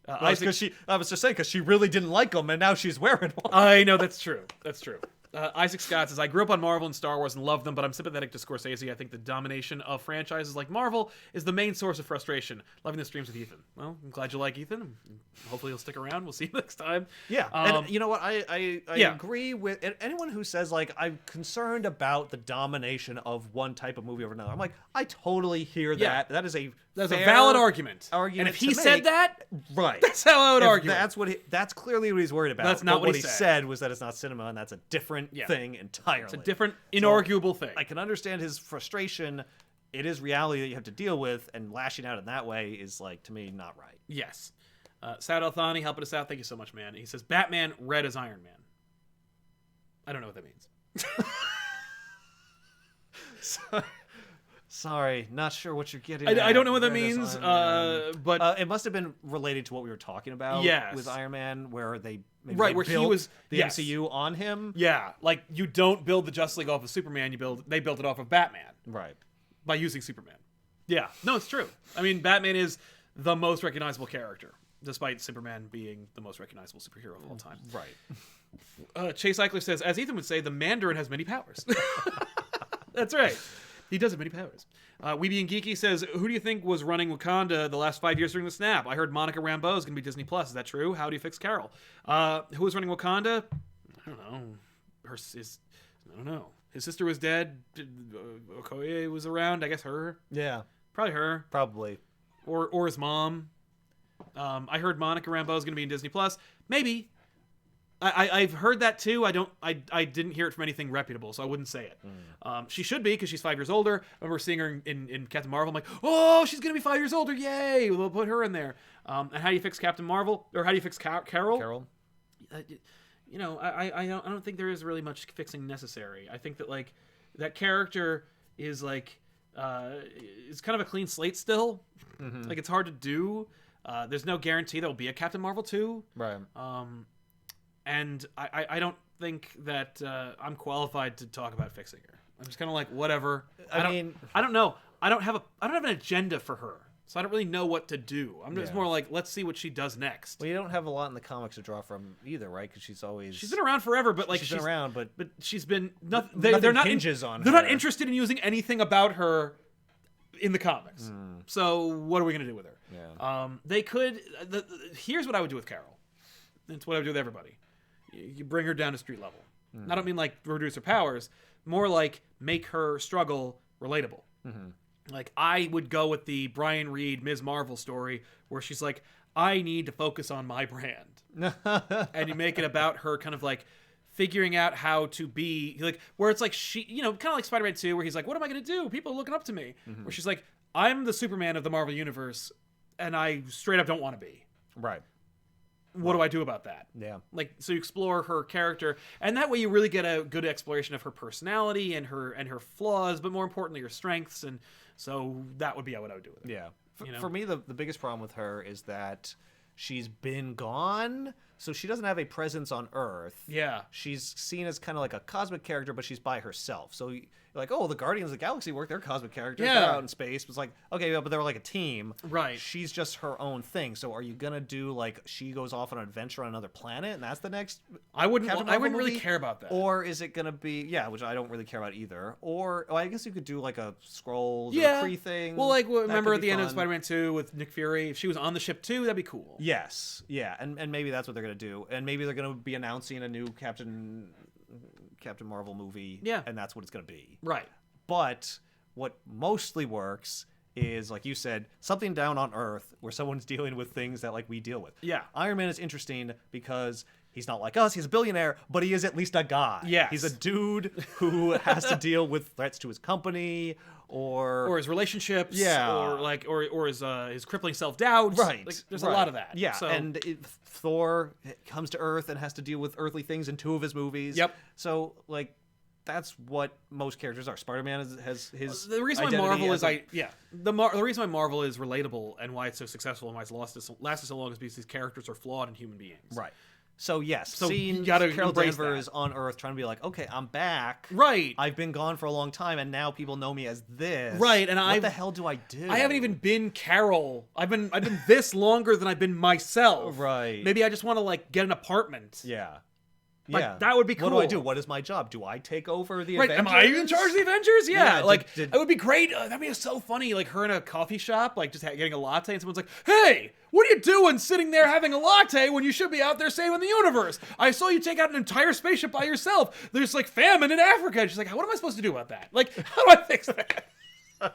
I was just saying, because she really didn't like them, and now she's wearing one. I know, that's true. That's true. Isaac Scott says, I grew up on Marvel and Star Wars and loved them, but I'm sympathetic to Scorsese. I think the domination of franchises like Marvel is the main source of frustration. Loving the streams with Ethan. Well, I'm glad you like Ethan. Hopefully he'll stick around. We'll see you next time. Yeah. And you know what? I agree with anyone who says, like, I'm concerned about the domination of one type of movie over another. I'm like, I totally hear that. That is a That's a valid argument. And if he said that, right, that's how I would argue. That's clearly what he's worried about. That's not what he said. Was that it's not cinema, and that's a different thing entirely. It's a different, inarguable thing. I can understand his frustration. It is reality that you have to deal with, and lashing out in that way is, like, to me, not right. Yes. Sad Althani helping us out. Thank you so much, man. He says, Batman red as Iron Man. I don't know what that means. Sorry, not sure what you're getting I don't know what that red as means, Iron Man. but it must have been related to what we were talking about with Iron Man, where they where built he was the MCU on him. Yeah, like, you don't build the Justice League off of Superman. They built it off of Batman, right? By using Superman. Yeah, no, it's true. I mean, Batman is the most recognizable character, despite Superman being the most recognizable superhero of all time. Right. Chase Eichler says, as Ethan would say, the Mandarin has many powers. That's right. He does have many powers. Weeby and Geeky says, who do you think was running Wakanda the last 5 years during the snap? I heard Monica Rambeau is going to be Disney Plus. Is that true? How do you fix Carol? Who was running Wakanda? I don't know. I don't know. His sister was dead. Okoye was around. I guess her. Yeah. Probably her. Probably. Or his mom. I heard Monica Rambeau is going to be in Disney Plus. Maybe. I've heard that too. I didn't hear it from anything reputable, so I wouldn't say it. She should be, because she's 5 years older. I remember seeing her in Captain Marvel. I'm like, oh, she's gonna be 5 years older! Yay! We'll put her in there. And how do you fix Captain Marvel, or how do you fix Carol? Carol. I don't think there is really much fixing necessary. I think that like that character is like it's kind of a clean slate still. Mm-hmm. Like it's hard to do. There's no guarantee there'll be a Captain Marvel 2. Right. And I don't think that I'm qualified to talk about fixing her. I'm just kind of like, whatever. I don't know. I don't have an agenda for her, so I don't really know what to do. I'm just more like, let's see what she does next. Well, you don't have a lot in the comics to draw from either, right? Because she's been around forever, but like she's been around, but she's been nothing. They're not hinges on. They're not interested in using anything about her in the comics. So what are we gonna do with her? Yeah. They could. Here's what I would do with Carol. It's what I would do with everybody. You bring her down to street level. I don't mean like reduce her powers, more like make her struggle relatable. Like I would go with the Brian Reed Ms. Marvel story where she's like, I need to focus on my brand. And you make it about her kind of like figuring out how to be like, where it's like she, kind of like Spider-Man 2 where he's like, what am I going to do? People are looking up to me. Where she's like, I'm the Superman of the Marvel Universe and I straight up don't want to be. Right. What do I do about that? Yeah. Like, so you explore her character, and that way you really get a good exploration of her personality and her flaws, but more importantly, her strengths. And so that would be what I would do with it. Yeah. For me, the biggest problem with her is that she's been gone, so she doesn't have a presence on Earth. Yeah. She's seen as kind of like a cosmic character, but she's by herself. So you're like, oh, the Guardians of the Galaxy work. They're cosmic characters. Yeah. They're out in space. It's like, okay, but they're like a team. Right. She's just her own thing. So are you going to do like she goes off on an adventure on another planet and that's the next I wouldn't movie? really care about that. Or is it going to be, which I don't really care about either. Or I guess you could do like a Skrulls or a Kree thing. Well, like remember at the end of Spider-Man 2 with Nick Fury, if she was on the ship too, that'd be cool. Yes. Yeah. And maybe that's what they're going to do. And maybe they're going to be announcing a new Captain Marvel movie. Yeah. And that's what it's going to be. Right. But what mostly works is, like you said, something down on Earth where someone's dealing with things that like we deal with. Yeah. Iron Man is interesting because he's not like us. He's a billionaire, but he is at least a guy. Yes. He's a dude who has to deal with threats to his company or his relationships. Yeah. Or his crippling self-doubt. Right. Like, there's a lot of that. Yeah. So. And Thor comes to Earth and has to deal with earthly things in 2 of his movies. Yep. So like that's what most characters are. Spider-Man has his the reason why Marvel is the reason why Marvel is relatable and why it's so successful and why it's lasted so long is because these characters are flawed and human beings. Right. So yes, seeing Carol Danvers on Earth trying to be like, okay, I'm back. Right. I've been gone for a long time, and now people know me as this. Right. And what the hell do I do? I haven't even been Carol. I've been this longer than I've been myself. Right. Maybe I just want to like get an apartment. Yeah. Like, that would be cool. What do I do? What is my job? Do I take over the Avengers? Am I in charge of the Avengers? Yeah. Like, it would be great. That'd be so funny. Like, her in a coffee shop, like, just getting a latte, and someone's like, hey, what are you doing sitting there having a latte when you should be out there saving the universe? I saw you take out an entire spaceship by yourself. There's, like, famine in Africa. And she's like, what am I supposed to do about that? Like, how do I fix that? I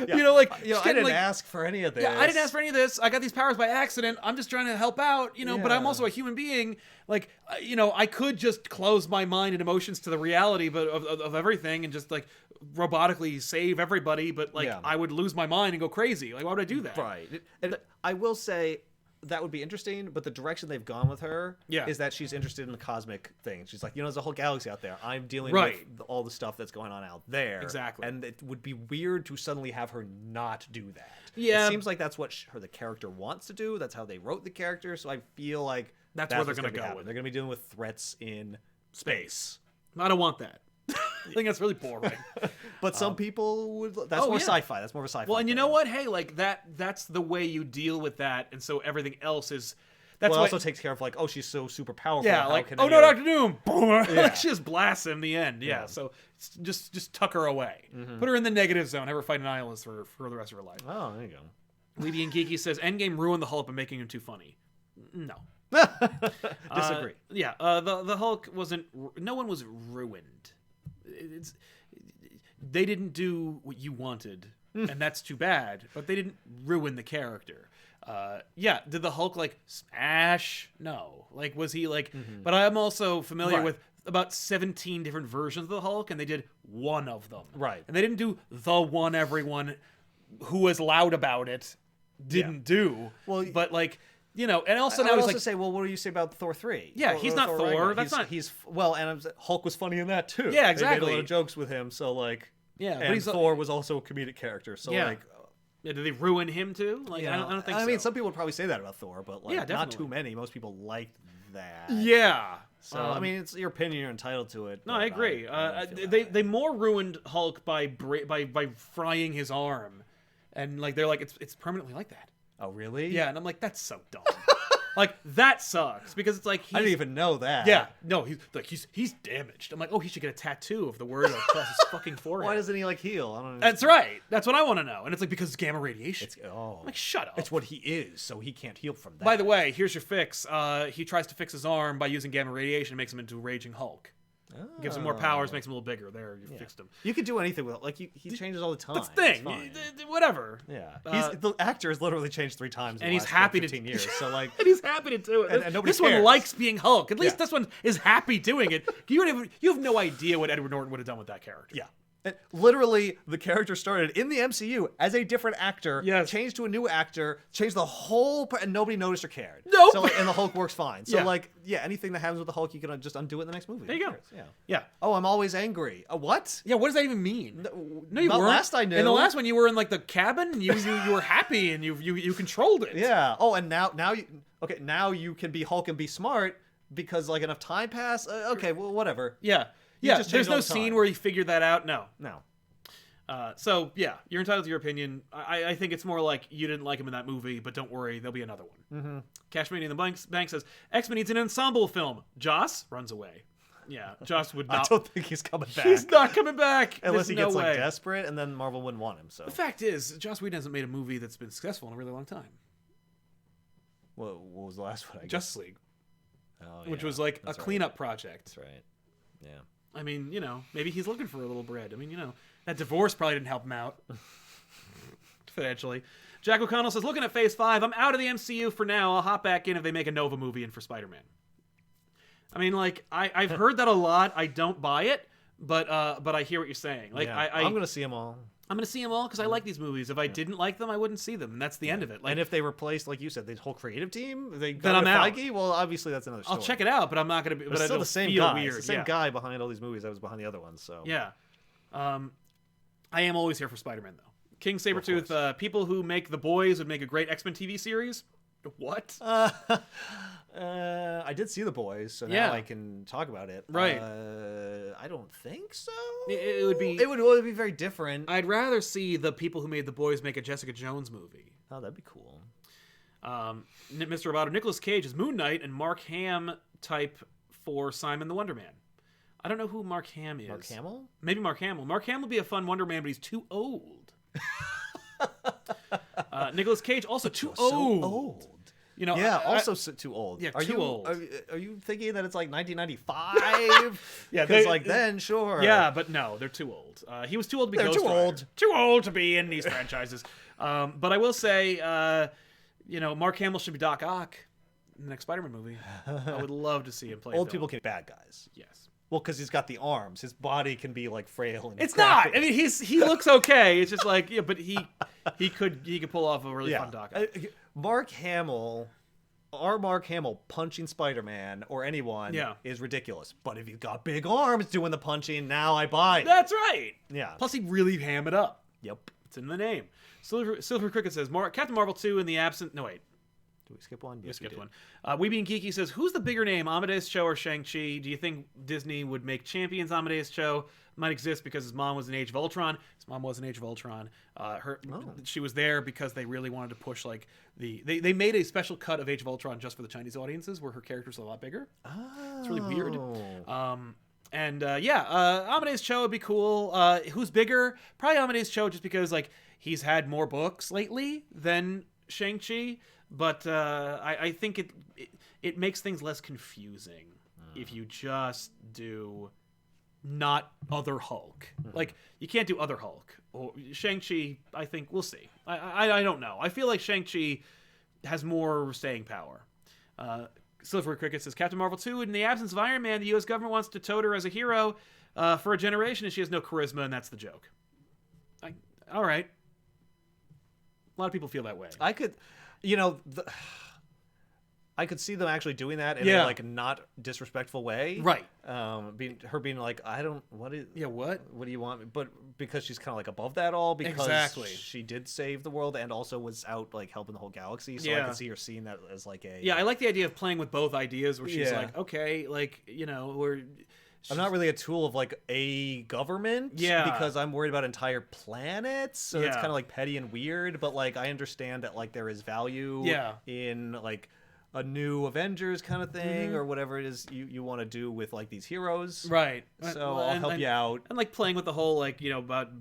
didn't ask for any of this. Yeah, I didn't ask for any of this. I got these powers by accident. I'm just trying to help out, but I'm also a human being. Like, I could just close my mind and emotions to the reality of everything and just like robotically save everybody. But like, I would lose my mind and go crazy. Like, why would I do that? Right. And I will say that would be interesting, but the direction they've gone with her is that she's interested in the cosmic thing. She's like, there's a whole galaxy out there. I'm dealing with all the stuff that's going on out there. Exactly. And it would be weird to suddenly have her not do that. Yeah. It seems like that's what the character wants to do. That's how they wrote the character. So I feel like that's where they're going to go. They're going to be dealing with threats in space. I don't want that. I think that's really boring. But some people would. That's more sci-fi. That's more of a sci-fi. Well, and you know what? Hey, like that's the way you deal with that, and so everything else is. That's well, why, also takes care of like, oh, she's so super powerful. yeah, How like, can oh any no, other- Dr. Doom, boom, Yeah. like she just blasts him in the end. Yeah, Yeah. so just tuck her away, put her in the negative zone, have her fight an nihilist for the rest of her life. Oh, there you go. Levy and Geeky says Endgame ruined the Hulk by making him too funny. No. Disagree. The Hulk wasn't. No one was ruined. They didn't do what you wanted, and that's too bad. But they didn't ruin the character. Did the Hulk like smash? No. Like, was he like? But I'm also familiar with about 17 different versions of the Hulk, and they did one of them. Right. And they didn't do the one everyone who was loud about it didn't do. Well, but like. You know, and also I now would he's also like, say, well, what do you say about Thor 3? Yeah, he's not Thor. Ragnarok? That's not. He's well, and Hulk was funny in that too. Yeah, They exactly. made a lot of jokes with him, so like, Yeah, but and he's Thor was also a comedic character, so Yeah. like, Yeah, did they ruin him too? Like, I don't think so. I mean, some people would probably say that about Thor, but like, Yeah, not definitely. too many. Most people like that. Yeah. So I mean, it's your opinion. You're entitled to it. No, but I agree. I don't feel They that they way. more ruined Hulk by frying his arm, and like they're like it's permanently like that. Oh really? Yeah, and I'm like that's so dumb. Like that sucks because it's like I didn't even know that. Yeah, no, he's damaged. I'm like, oh, he should get a tattoo of the word across his fucking forehead. Why doesn't he like heal? I don't know. That's right. That's what I want to know. And it's like because it's gamma radiation. I'm like, shut up. It's what he is, so he can't heal from that. By the way, here's your fix. He tries to fix his arm by using gamma radiation, makes him into a raging Hulk. Gives him more powers, makes him a little bigger. There, you fixed him. You could do anything with it. Like he changes all the time. That's the thing. It's fine. Whatever. Yeah, the actor has literally changed 3 times, in and the he's last, happy 15 to years. So like, and he's happy to do it. And nobody this one cares. likes being Hulk. At least Yeah. this one is happy doing it. You have no idea what Edward Norton would have done with that character. yeah. And literally, the character started in the MCU as a different actor, Yes. changed to a new actor, changed the whole, and nobody noticed or cared. Nope. So like, and the Hulk works fine. So Yeah. like, yeah, anything that happens with the Hulk, you can just undo it in the next movie. There you Who go. cares? Yeah. Yeah. Oh, I'm always angry. What? Yeah. What does that even mean? No, you not weren't. last I knew. In the last one, you were in like the cabin. And you were happy and you controlled it. Yeah. Oh, and now you can be Hulk and be smart because like enough time passed. Okay, well, whatever. Yeah. You Yeah. just There's change all no the scene time. where you figured that out. No. No. So yeah, you're entitled to your opinion. I think it's more like you didn't like him in that movie, but don't worry, there'll be another one. Mm-hmm. Cashmania in the Bank says X-Men needs an ensemble film. Joss runs away. Yeah, Joss would not. I don't think he's coming back. He's not coming back Unless There's he no gets way. like desperate, and then Marvel wouldn't want him. So The fact is, Joss Whedon hasn't made a movie that's been successful in a really long time. what was the last one? I guess? Justice League, Oh, which yeah, was like a that's right. cleanup project. That's right. Yeah. I mean, maybe he's looking for a little bread. I mean, that divorce probably didn't help him out financially. Jack O'Connell says, looking at Phase 5, I'm out of the MCU for now. I'll hop back in if they make a Nova movie in for Spider-Man. I mean, like, I've heard that a lot. I don't buy it, but I hear what you're saying. Like, Yeah. I'm gonna see them all. I'm gonna see them all because I like these movies. If I didn't like them, I wouldn't see them, and that's the end of it. Like, And if they replaced, like you said, the whole creative team, they Then got I'm out. Feige, well, obviously that's another story. I'll check it out, but I'm not gonna be. But But it's still it'll the same feel guy. weird. It's the same yeah. guy behind all these movies that was behind the other ones. So Yeah. I am always here for Spider-Man, though. King Sabretooth, people who make The Boys would make a great X-Men TV series. What? I did see The Boys, so Yeah. now I can talk about it. Right. I don't think so. It would be. It would be very different. I'd rather see the people who made The Boys make a Jessica Jones movie. Oh, that'd be cool. Mr. Roboto, Nicolas Cage is Moon Knight and Mark Hamill type for Simon the Wonder Man. I don't know who Mark Hamill is. Mark Hamill? Maybe Mark Hamill. Mark Hamill would be a fun Wonder Man, but he's too old. Nicolas Cage also too old. So old. Yeah, too old. Yeah, are too you, old. Are you thinking that it's like 1995? Yeah, because like then, sure. Yeah, but no, they're too old. He was too old to be They're Ghost too Rider. old. Too old to be in these franchises. But I will say, Mark Hamill should be Doc Ock in the next Spider-Man movie. I would love to see him play. Old people can be bad guys. Yes. Well, because he's got the arms. His body can be like frail and It's crappy. not. I mean, he looks okay. It's just like but he could pull off a really fun Doc Ock. Mark Hamill punching Spider-Man or anyone is ridiculous. But if he's got big arms doing the punching, now I buy it. That's right. Yeah. Plus, he really ham it up. Yep. It's in the name. Silver Cricket says, Captain Marvel 2 in the absence... No, wait. Did we skip one? Yes, we skipped one. We Being Geeky says, who's the bigger name, Amadeus Cho or Shang-Chi? Do you think Disney would make Champions Amadeus Cho? Might exist because his mom was in Age of Ultron. His mom was in Age of Ultron. She was there because they really wanted to push like they made a special cut of Age of Ultron just for the Chinese audiences where her character's a lot bigger. Oh. It's really weird. Amadeus Cho would be cool. Who's bigger? Probably Amadeus Cho, just because like he's had more books lately than Shang-Chi. But I think it makes things less confusing if you just do not other Hulk. Like, you can't do other Hulk. Or Shang-Chi, I think, we'll see. I don't know. I feel like Shang-Chi has more staying power. Silver Cricket says, Captain Marvel 2, in the absence of Iron Man, the U.S. government wants to tote her as a hero for a generation, and she has no charisma, and that's the joke. All right. A lot of people feel that way. I could... I could see them actually doing that in a like not disrespectful way, right? Being like, what do you want? But because she's kind of like above that all, because she did save the world and also was out like helping the whole galaxy. So I could see her seeing that as like a I like the idea of playing with both ideas, where she's like, okay, like I'm not really a tool of like a government, because I'm worried about entire planets. So it's kind of like petty and weird, but like I understand that like there is value in like a new Avengers kind of thing, or whatever it is you want to do with like these heroes, right? So I'll help you out, and like playing with the whole like about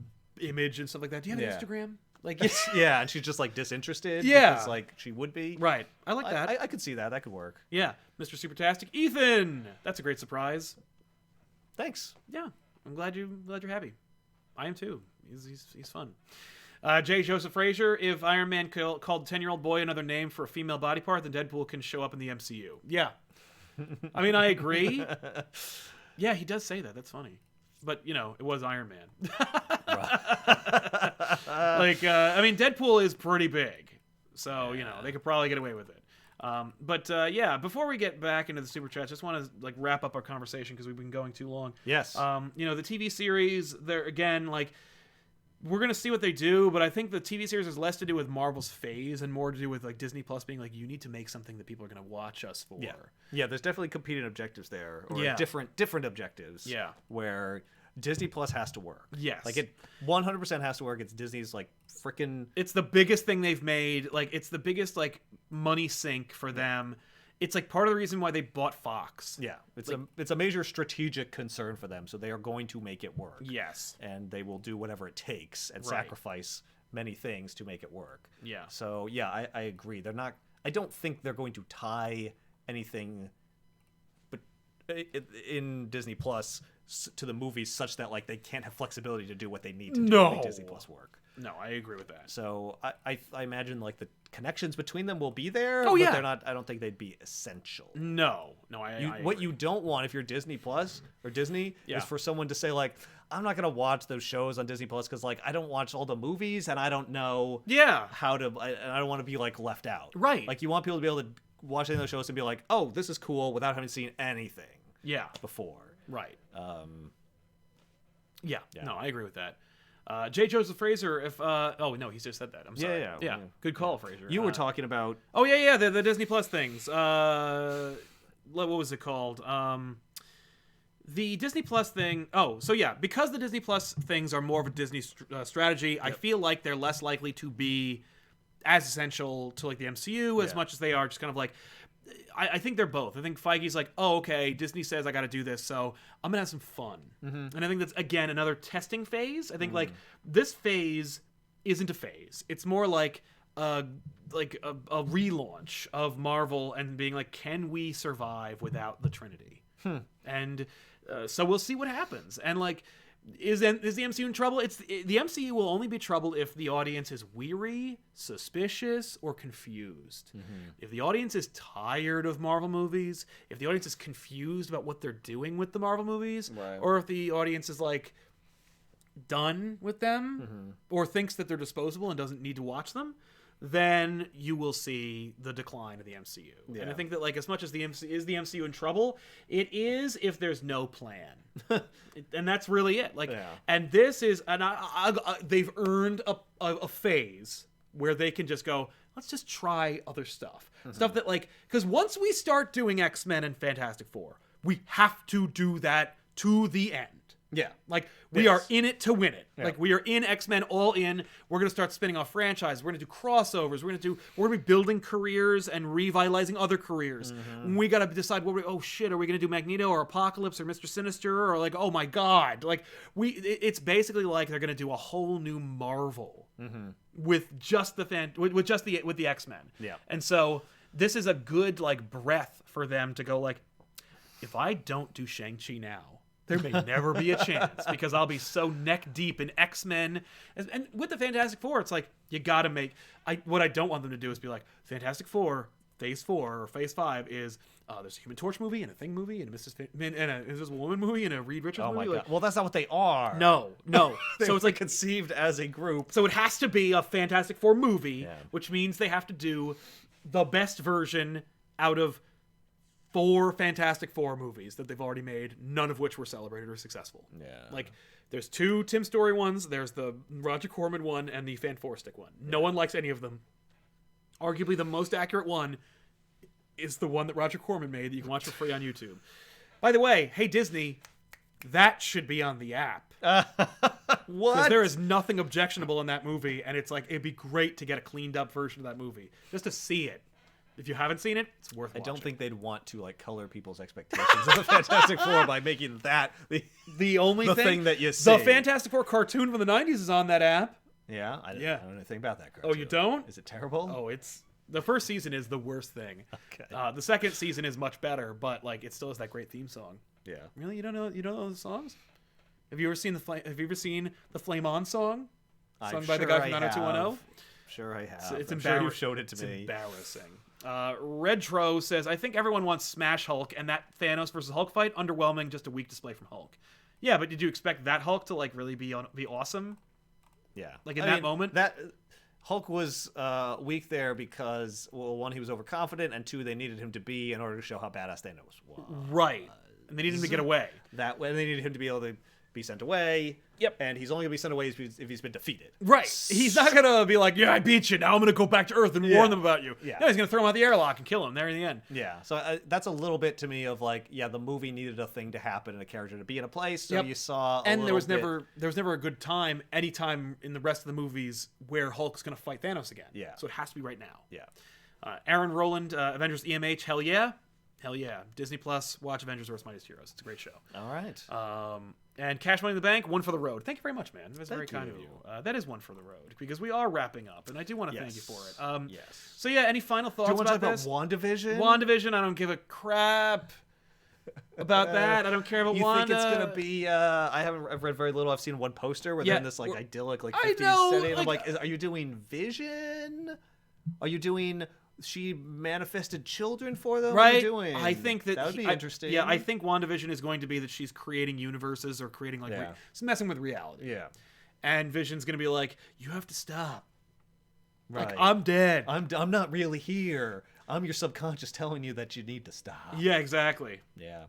image and stuff like that. Do you have an Instagram? Like and she's just like disinterested, because like she would be, right? I like that. I could see that could work. Yeah, Mr. Supertastic, Ethan. That's a great surprise. Thanks. Yeah, I'm glad you're happy. I am too. He's fun. J. Joseph Frazier, if Iron Man called 10-year-old boy another name for a female body part, then Deadpool can show up in the MCU. Yeah. I mean, I agree. Yeah, he does say that. That's funny. But, it was Iron Man. I mean, Deadpool is pretty big. So, they could probably get away with it. Before we get back into the super chat, just want to like wrap up our conversation because we've been going too long. Yes. The TV series, they're again like we're gonna see what they do, but I think the TV series has less to do with Marvel's phase and more to do with like Disney Plus being like, you need to make something that people are gonna watch us for. Yeah. There's definitely competing objectives there, or different objectives. Yeah. Where Disney Plus has to work. Yes. Like it 100% has to work. It's Disney's like freaking. It's the biggest thing they've made. Like it's the biggest like money sink for them. It's like part of the reason why they bought Fox. Yeah. It's a major strategic concern for them. So they are going to make it work. Yes. And they will do whatever it takes and sacrifice many things to make it work. Yeah. So yeah, I agree. I don't think they're going to tie anything but in Disney Plus to the movies such that like they can't have flexibility to do what they need to do to make Disney Plus work. No, I agree with that. So I imagine like the connections between them will be there. Oh, but they're not. I don't think they'd be essential. No. What you don't want if you're Disney Plus or Disney is for someone to say like, I'm not gonna watch those shows on Disney Plus because like I don't watch all the movies and I don't know how to. And I don't want to be like left out. Right. Like you want people to be able to watch any of those shows and be like, oh, this is cool without having seen anything. Before. Right. No, I agree with that. J. Joseph Fraser, if oh no, he just said that. I'm sorry. Yeah. Good call, Fraser. You were talking about the Disney Plus things. What was it called? The Disney Plus thing. Oh, so yeah, because the Disney Plus things are more of a Disney strategy, I feel like they're less likely to be as essential to like the MCU as much as they are just kind of like. I think they're both. I think Feige's like, oh, okay, Disney says I got to do this, so I'm going to have some fun. And I think that's, again, another testing phase. I think, like, this phase isn't a phase. It's more like a relaunch of Marvel and being like, can we survive without the Trinity? And so we'll see what happens. And, like, is the MCU in trouble? The MCU will only be troubled if the audience is weary, suspicious, or confused. If the audience is tired of Marvel movies, if the audience is confused about what they're doing with the Marvel movies, or if the audience is like done with them, or thinks that they're disposable and doesn't need to watch them, then you will see the decline of the MCU. And I think that like as much as the MCU in trouble, it is if there's no plan. And that's really it. Like, and this is, and they've earned a phase where they can just go, let's just try other stuff. Stuff that, like, because once we start doing X-Men and Fantastic Four, we have to do that to the end. Yeah. Like, we are in it to win it. Yeah. Like, we are in X-Men all in. We're going to start spinning off franchises. We're going to do crossovers. We're going to be building careers and revitalizing other careers. We got to decide are we going to do Magneto or Apocalypse or Mr. Sinister or like, oh my God. Like, it's basically like they're going to do a whole new Marvel with just the X-Men. Yeah. And so this is a good, like, breath for them to go, like, if I don't do Shang-Chi now, there may never be a chance because I'll be so neck deep in X-Men. And with the Fantastic Four, it's like, you gotta make... what I don't want them to do is be like, Fantastic Four, Phase 4 or Phase 5 is... there's a Human Torch movie and a Thing movie and an Invisible Woman movie and a Reed Richards movie. Oh my God. Well, that's not what they are. No. So it's like conceived as a group. So it has to be a Fantastic Four movie, which means they have to do the best version out of 4 Fantastic Four movies that they've already made, none of which were celebrated or successful. Yeah. Like, there's 2 Tim Story ones, there's the Roger Corman one, and the Fan Four-Stick one. No one likes any of them. Arguably the most accurate one is the one that Roger Corman made that you can watch for free on YouTube. By the way, hey Disney, that should be on the app. What? Because there is nothing objectionable in that movie, and it's like, it'd be great to get a cleaned up version of that movie. Just to see it. If you haven't seen it, it's worth watching. I don't think they'd want to like color people's expectations of the Fantastic Four by making that the only thing that you see. The Fantastic Four cartoon from the 90s is on that app. Yeah, I don't know anything about that cartoon. Oh, you don't? Is it terrible? Oh, the first season is the worst thing. Okay. The second season is much better, but like it still has that great theme song. Yeah. Really, you don't know the songs? Have you ever seen the Flame On song? Sung by the guy from 90210? Sure, I have. It's I'm sure you showed it to me. It's embarrassing. Redtro says, I think everyone wants Smash Hulk, and that Thanos versus Hulk fight, underwhelming, just a weak display from Hulk. Yeah, but did you expect that Hulk to like really be awesome? Yeah. Like in that moment? That Hulk was weak there because, well, 1, he was overconfident, and 2, they needed him to be in order to show how badass Thanos was. Right. And they needed him to get away. That way, they needed him to be able to be sent away. Yep. And he's only going to be sent away if he's been defeated. Right. He's not going to be like, yeah, I beat you. Now I'm going to go back to Earth and warn them about you. Yeah. No, he's going to throw him out the airlock and kill him there in the end. Yeah. So that's a little bit to me of like, yeah, the movie needed a thing to happen and a character to be in a place. So you saw there was never a good time, any time in the rest of the movies where Hulk's going to fight Thanos again. Yeah. So it has to be right now. Yeah. Aaron Rowland, Avengers EMH, hell yeah. Hell yeah. Disney Plus, watch Avengers Earth's Mightiest Heroes. It's a great show. All right. And Cash Money in the Bank, one for the road. Thank you very much, man. That's very kind of you. That is one for the road because we are wrapping up, and I do want to thank you for it. Yes. So yeah, any final thoughts about this? Do you want to talk about WandaVision? WandaVision, I don't give a crap about that. I don't care about Wanda. You think it's gonna be? I've read very little. I've seen one poster where they're in this like idyllic like 50s setting. I'm like, are you doing Vision? Are you doing? She manifested children for them. Right. What are you doing? I think that would be interesting. Yeah, I think WandaVision is going to be that she's creating universes or creating like it's messing with reality. Yeah. And Vision's going to be like, you have to stop. Right. Like, I'm dead. I'm not really here. I'm your subconscious telling you that you need to stop. Yeah, exactly. Yeah.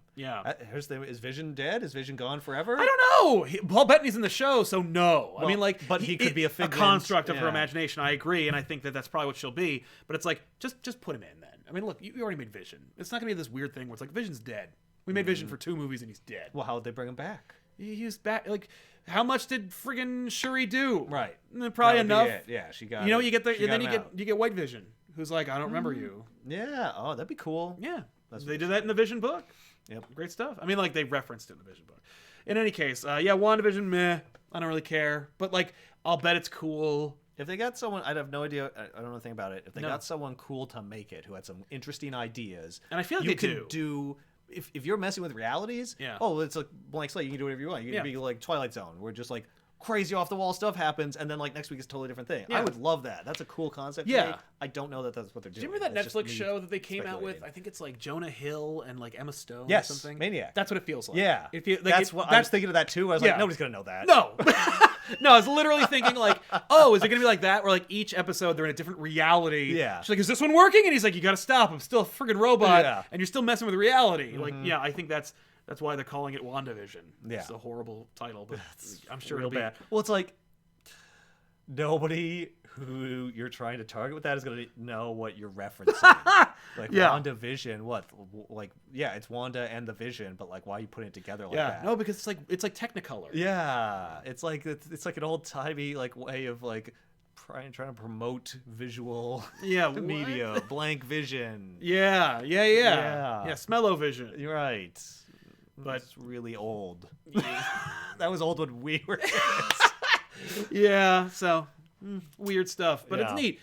Is Vision dead? Is Vision gone forever? I don't know. Paul Bettany's in the show, so no. Well, I mean, like, but he could be a construct of her imagination. I agree, and I think that that's probably what she'll be. But it's like, just put him in then. I mean, look, you already made Vision. It's not gonna be this weird thing where it's like Vision's dead. We made Vision for 2 movies and he's dead. Well, how would they bring him back? He's back. Like, how much did friggin' Shuri do? Right. Probably enough. Yeah, she got. You know, you get White Vision, who's like, I don't remember you. Yeah. Oh, that'd be cool. Yeah. They did that in the Vision book. Yep. Great stuff. I mean, like, they referenced it in the Vision book. In any case, WandaVision, meh. I don't really care. But, like, I'll bet it's cool. If they got someone, I'd have no idea. I don't know anything about it. If they got someone cool to make it, who had some interesting ideas, and I feel like you could do. If you're messing with realities, it's a blank slate. You can do whatever you want. You can be like Twilight Zone, where just like crazy off the wall stuff happens, and then like next week is a totally different thing. I would love that. That's a cool concept. To make. I don't know that that's what they're doing. Do you remember that Netflix show that they came out with? I think it's like Jonah Hill and like Emma Stone or something. Maniac. That's what it feels like. Yeah. I was thinking of that too. I was like, nobody's gonna know that. No. No, I was literally thinking like, oh, is it gonna be like that? Where like each episode they're in a different reality. Yeah. She's like, is this one working? And he's like, you gotta stop. I'm still a friggin' robot, and you're still messing with reality. Mm-hmm. Like, yeah, I think that's why they're calling it WandaVision. Yeah. It's a horrible title, but I'm sure it'll be. Bad. Well, it's like nobody who you're trying to target with that is going to know what you're referencing. Like, WandaVision, what? Like, yeah, it's Wanda and the Vision, but like, why are you putting it together like that? No, because it's like Technicolor. Yeah, it's like an old-timey like way of like trying to promote visual media. Blank vision. Yeah, smell-o-vision. You're right. But it's really old. That was old when we were kids. Yeah, so weird stuff, but it's neat.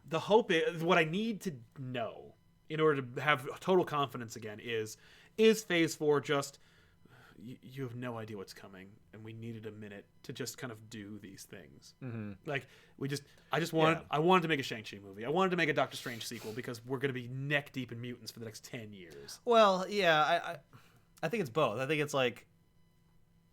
The hope is, what I need to know in order to have total confidence again is Phase 4 just, you have no idea what's coming, and we needed a minute to just kind of do these things. Mm-hmm. Like, I wanted to make a Shang-Chi movie. I wanted to make a Doctor Strange sequel because we're going to be neck deep in mutants for the next 10 years. Well, yeah, I think it's both. I think it's like,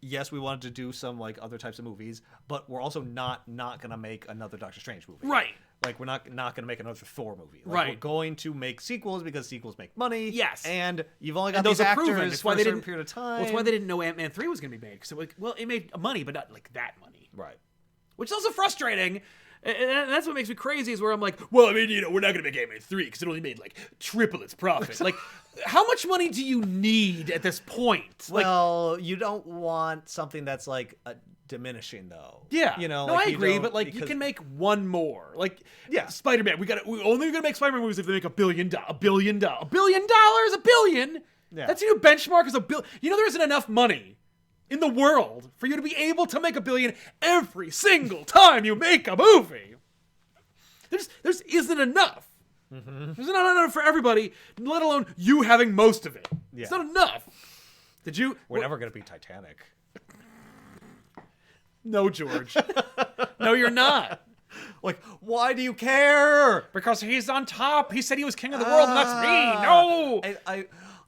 yes, we wanted to do some like other types of movies, but we're also not going to make another Doctor Strange movie. Right. Like, we're not going to make another Thor movie. Like, right. We're going to make sequels because sequels make money. Yes. And you've only got these actors for a certain period of time. Well, it's why they didn't know Ant-Man 3 was going to be made. So, it made money, but not like that money. Right. Which is also frustrating. And that's what makes me crazy is where I'm like, well, I mean, we're not going to make Ant-Man 3 because it only made like triple its profit. Like, how much money do you need at this point? Well, you don't want something that's like diminishing though. Yeah. No, like, I agree, but like, you can make one more. Like, Spider-Man, we're only gonna make Spider-Man movies if they make $1 billion. $1 billion. $1 billion? Yeah. That's a new benchmark as $1 billion. There isn't enough money in the world for you to be able to make $1 billion every single time you make a movie. There's isn't enough. Mm-hmm. There's not enough for everybody, let alone you having most of it. Yeah. It's not enough. We're never gonna be Titanic. No, George. No, you're not. Like, why do you care? Because he's on top. He said he was king of the world, and that's me. No!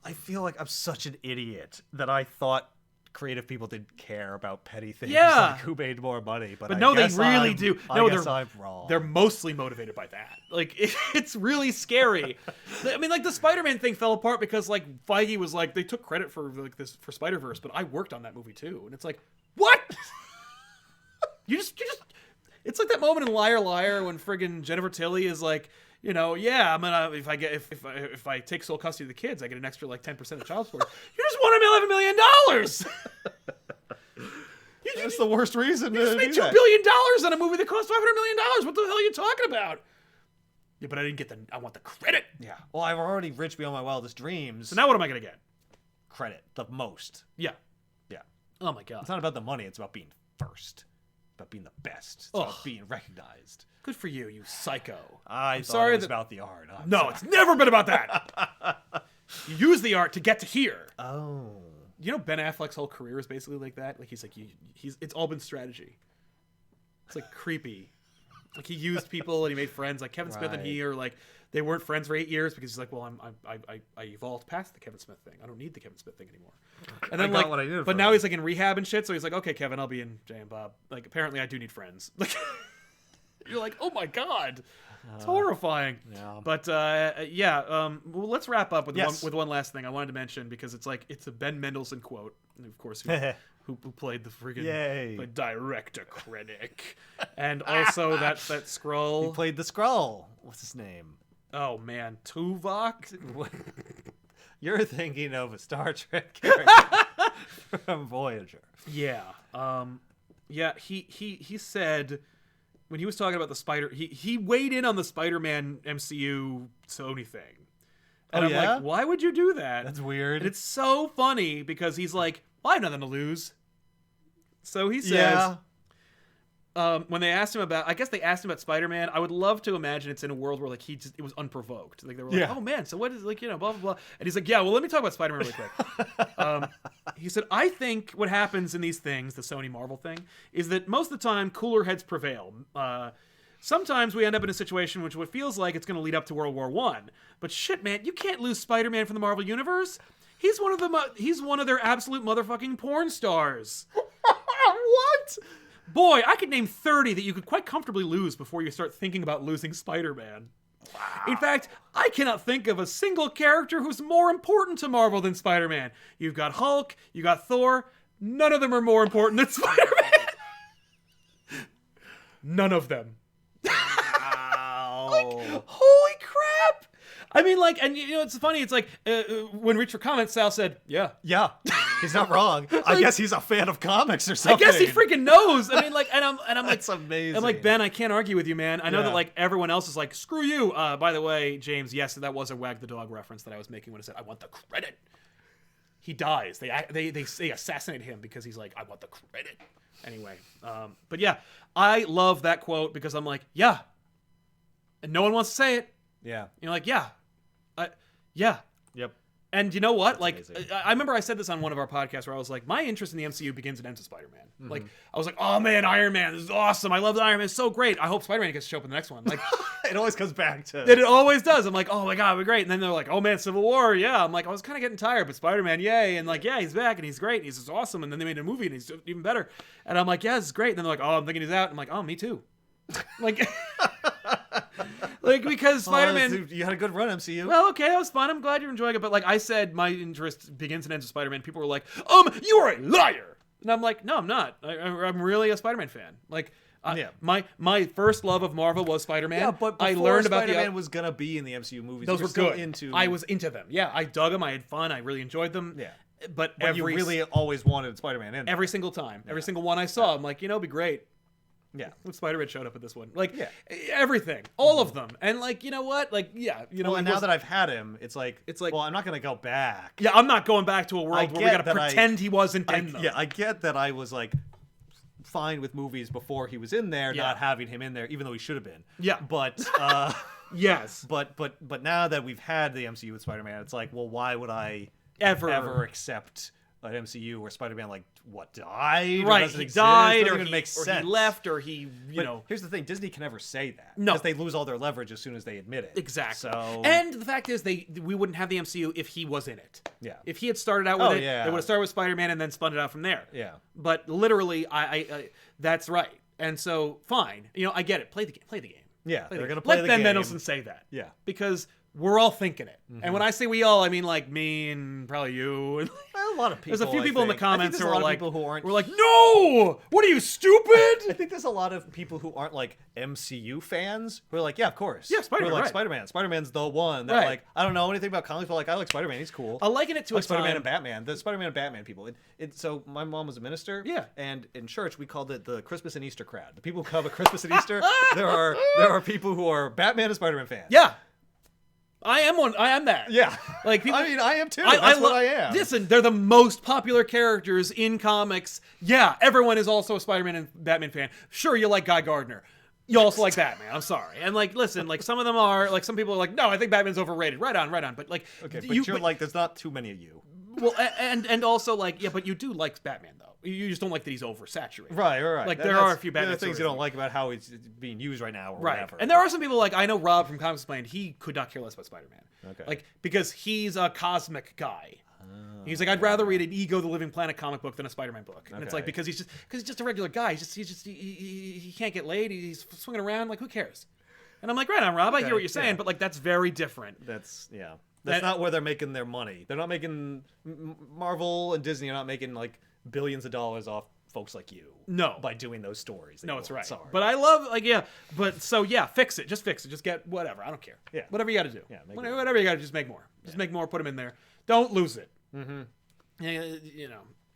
I feel like I'm such an idiot that I thought creative people didn't care about petty things like who made more money. But no, they really do. No, I guess I'm wrong. They're mostly motivated by that. Like, it's really scary. I mean, like, the Spider-Man thing fell apart because, like, Feige was like, they took credit for like this for Spider-Verse, but I worked on that movie too. And it's like, what? You just it's like that moment in Liar Liar when friggin' Jennifer Tilly is like, I'm gonna if I take sole custody of the kids, I get an extra like 10% of child support. You just won $11 million. That's the worst reason. You just made $2 billion on a movie that cost $500 million. What the hell are you talking about? Yeah, but I didn't get I want the credit. Yeah. Well, I'm already rich beyond my wildest dreams. So now what am I gonna get? Credit, the most. Yeah. Yeah. Oh my god. It's not about the money. It's about being first. About being the best. It's about being recognized. Good for you, you psycho. I'm sorry, it was about the art. It's never been about that. You use the art to get to here. Oh. Ben Affleck's whole career is basically like that. Like, it's all been strategy. It's like creepy. Like, he used people and he made friends. Like Kevin Smith and he are like, they weren't friends for 8 years because he's like, well, I evolved past the Kevin Smith thing. I don't need the Kevin Smith thing anymore. And then what I did. But now he's like in rehab and shit. So he's like, okay, Kevin, I'll be in Jay and Bob. Like, apparently I do need friends. Like, you're like, oh my god, it's horrifying. Yeah. But well, let's wrap up with one last thing I wanted to mention because it's a Ben Mendelsohn quote, of course. Who played the friggin' director critic, and also that Skrull. He played the Skrull. What's his name? Oh man, Tuvok. You're thinking of a Star Trek character from Voyager. Yeah. He said when he was talking about the Spider, he weighed in on the Spider-Man MCU Sony thing. And I'm like, why would you do that? That's weird. And it's so funny because he's like, well, I have nothing to lose. So he says, when they asked him about Spider-Man, I would love to imagine it's in a world where like it was unprovoked. Like they were like, oh man, so what is blah, blah, blah. And he's like, yeah, well, let me talk about Spider-Man really quick. He said, I think what happens in these things, the Sony Marvel thing, is that most of the time cooler heads prevail. Sometimes we end up in a situation which what feels like it's going to lead up to World War I. But shit, man, you can't lose Spider-Man from the Marvel Universe. He's one of their absolute motherfucking porn stars. What? Boy, I could name 30 that you could quite comfortably lose before you start thinking about losing Spider-Man. Wow. In fact, I cannot think of a single character who's more important to Marvel than Spider-Man. You've got Hulk, you got Thor. None of them are more important than Spider-Man. None of them. Wow. Like, holy crap! I mean, like, and you know, it's funny. It's like when Reach for Comments, Sal said, "Yeah, he's not wrong. I guess he's a fan of comics or something. I guess he freaking knows." I mean, like, and I'm like, that's amazing. I'm like, Ben, I can't argue with you, man. I know that like everyone else is like, screw you. By the way, James, yes, that was a Wag the Dog reference that I was making when I said I want the credit. He dies. They assassinate him because he's like, I want the credit. Anyway, but yeah, I love that quote because I'm like, yeah, and no one wants to say it. Yeah, you're like, yeah. Yeah. Yep. And you know what? That's like, amazing. I remember I said this on one of our podcasts where I was like, my interest in the MCU begins and ends with Spider-Man. Mm-hmm. Like, I was like, oh man, Iron Man, this is awesome. I love Iron Man. It's so great. I hope Spider-Man gets to show up in the next one. Like, it always comes back to it always does. I'm like, oh my God, we're great. And then they're like, oh man, Civil War. Yeah. I'm like, I was kind of getting tired, but Spider-Man, yay. And like, yeah, he's back and he's great. And he's just awesome. And then they made a movie and he's even better. And I'm like, yeah, this is great. And then they're like, oh, I'm thinking he's out. I'm like, oh, me too. Like, like because Spider-Man, you had a good run, MCU. Well, okay, that was fun. I'm glad you're enjoying it. But like I said, my interest begins and ends with Spider-Man. People were like, you are a liar, and I'm like, no, I'm not. I'm really a Spider-Man fan. Like, my first love of Marvel was Spider-Man. Yeah, but I learned about Spider-Man was gonna be in the MCU movies. Those were good. I was into them. Yeah, I dug them. I had fun. I really enjoyed them. Yeah. But you really always wanted Spider-Man in. Every single time, every single one I saw, I'm like, it'd be great. Yeah, Spider-Man showed up at this one. Like, everything, all of them, and like, you know what? Like, Well, and now that I've had him, it's like, well, I'm not gonna go back. Yeah, I'm not going back to a world where we gotta pretend he wasn't in them. Yeah, I get that. I was like fine with movies before he was in there, not having him in there, even though he should have been. Yeah, but yes, but now that we've had the MCU with Spider-Man, it's like, well, why would I ever accept an MCU where Spider-Man died, right? Or doesn't he exist. died, or he makes sense. He left, or he Here's the thing: Disney can never say that. No, because they lose all their leverage as soon as they admit it. Exactly. So, and the fact is, we wouldn't have the MCU if he was in it. Yeah. If he had started out with it, they would have started with Spider-Man and then spun it out from there. Yeah. But literally, I that's right. And so, fine. I get it. Play the game. Play the game. Yeah. They're gonna play the game. Let Ben Mendelsohn say that. Yeah. Because we're all thinking it. Mm-hmm. And when I say we all, I mean like me and probably you. And a lot of people. There's a few people in the comments who are like, we're like, no! What are you, stupid? I think there's a lot of people who aren't like MCU fans who are like, yeah, of course. Yeah, Spider-Man. Like Spider-Man. Spider-Man's the one that like, I don't know anything about comics, but like I like Spider-Man. He's cool. I liken it to like Spider-Man and Batman. The Spider-Man and Batman people. So my mom was a minister. Yeah. And in church we called it the Christmas and Easter crowd. The people who come at Christmas and Easter. there are people who are Batman and Spider-Man fans. Yeah. I am one. I am that. Yeah. Like people, I mean, I am too. That's what I am. Listen, they're the most popular characters in comics. Yeah, everyone is also a Spider-Man and Batman fan. Sure, you like Guy Gardner. You also like Batman. I'm sorry. And like, listen, like some of them are like some people are like, no, I think Batman's overrated. Right on. But like, okay, but you're like, there's not too many of you. Well, and also like, yeah, but you do like Batman though. You just don't like that he's oversaturated. Right. Like there are a few Batman things you don't like about how it's being used right now or whatever. And there are some people like I know Rob from Comics Explained. He could not care less about Spider-Man. Okay. Like because he's a cosmic guy. He's like, I'd rather read an Ego the Living Planet comic book than a Spider-Man book. And it's like because he's just a regular guy. He can't get laid. He's swinging around. Like who cares? And I'm like, right on, Rob. I hear what you're saying, but like that's very different. That's not where they're making their money. They're not making Marvel and Disney are not making like billions of dollars off folks like you. No, by doing those stories. No, it's right. Sorry. But I love But so fix it. Just fix it. Just get whatever. I don't care. Yeah, whatever you got to do. Yeah, whatever you got to just make more. Just make more. Put them in there. Don't lose it. Mm-hmm.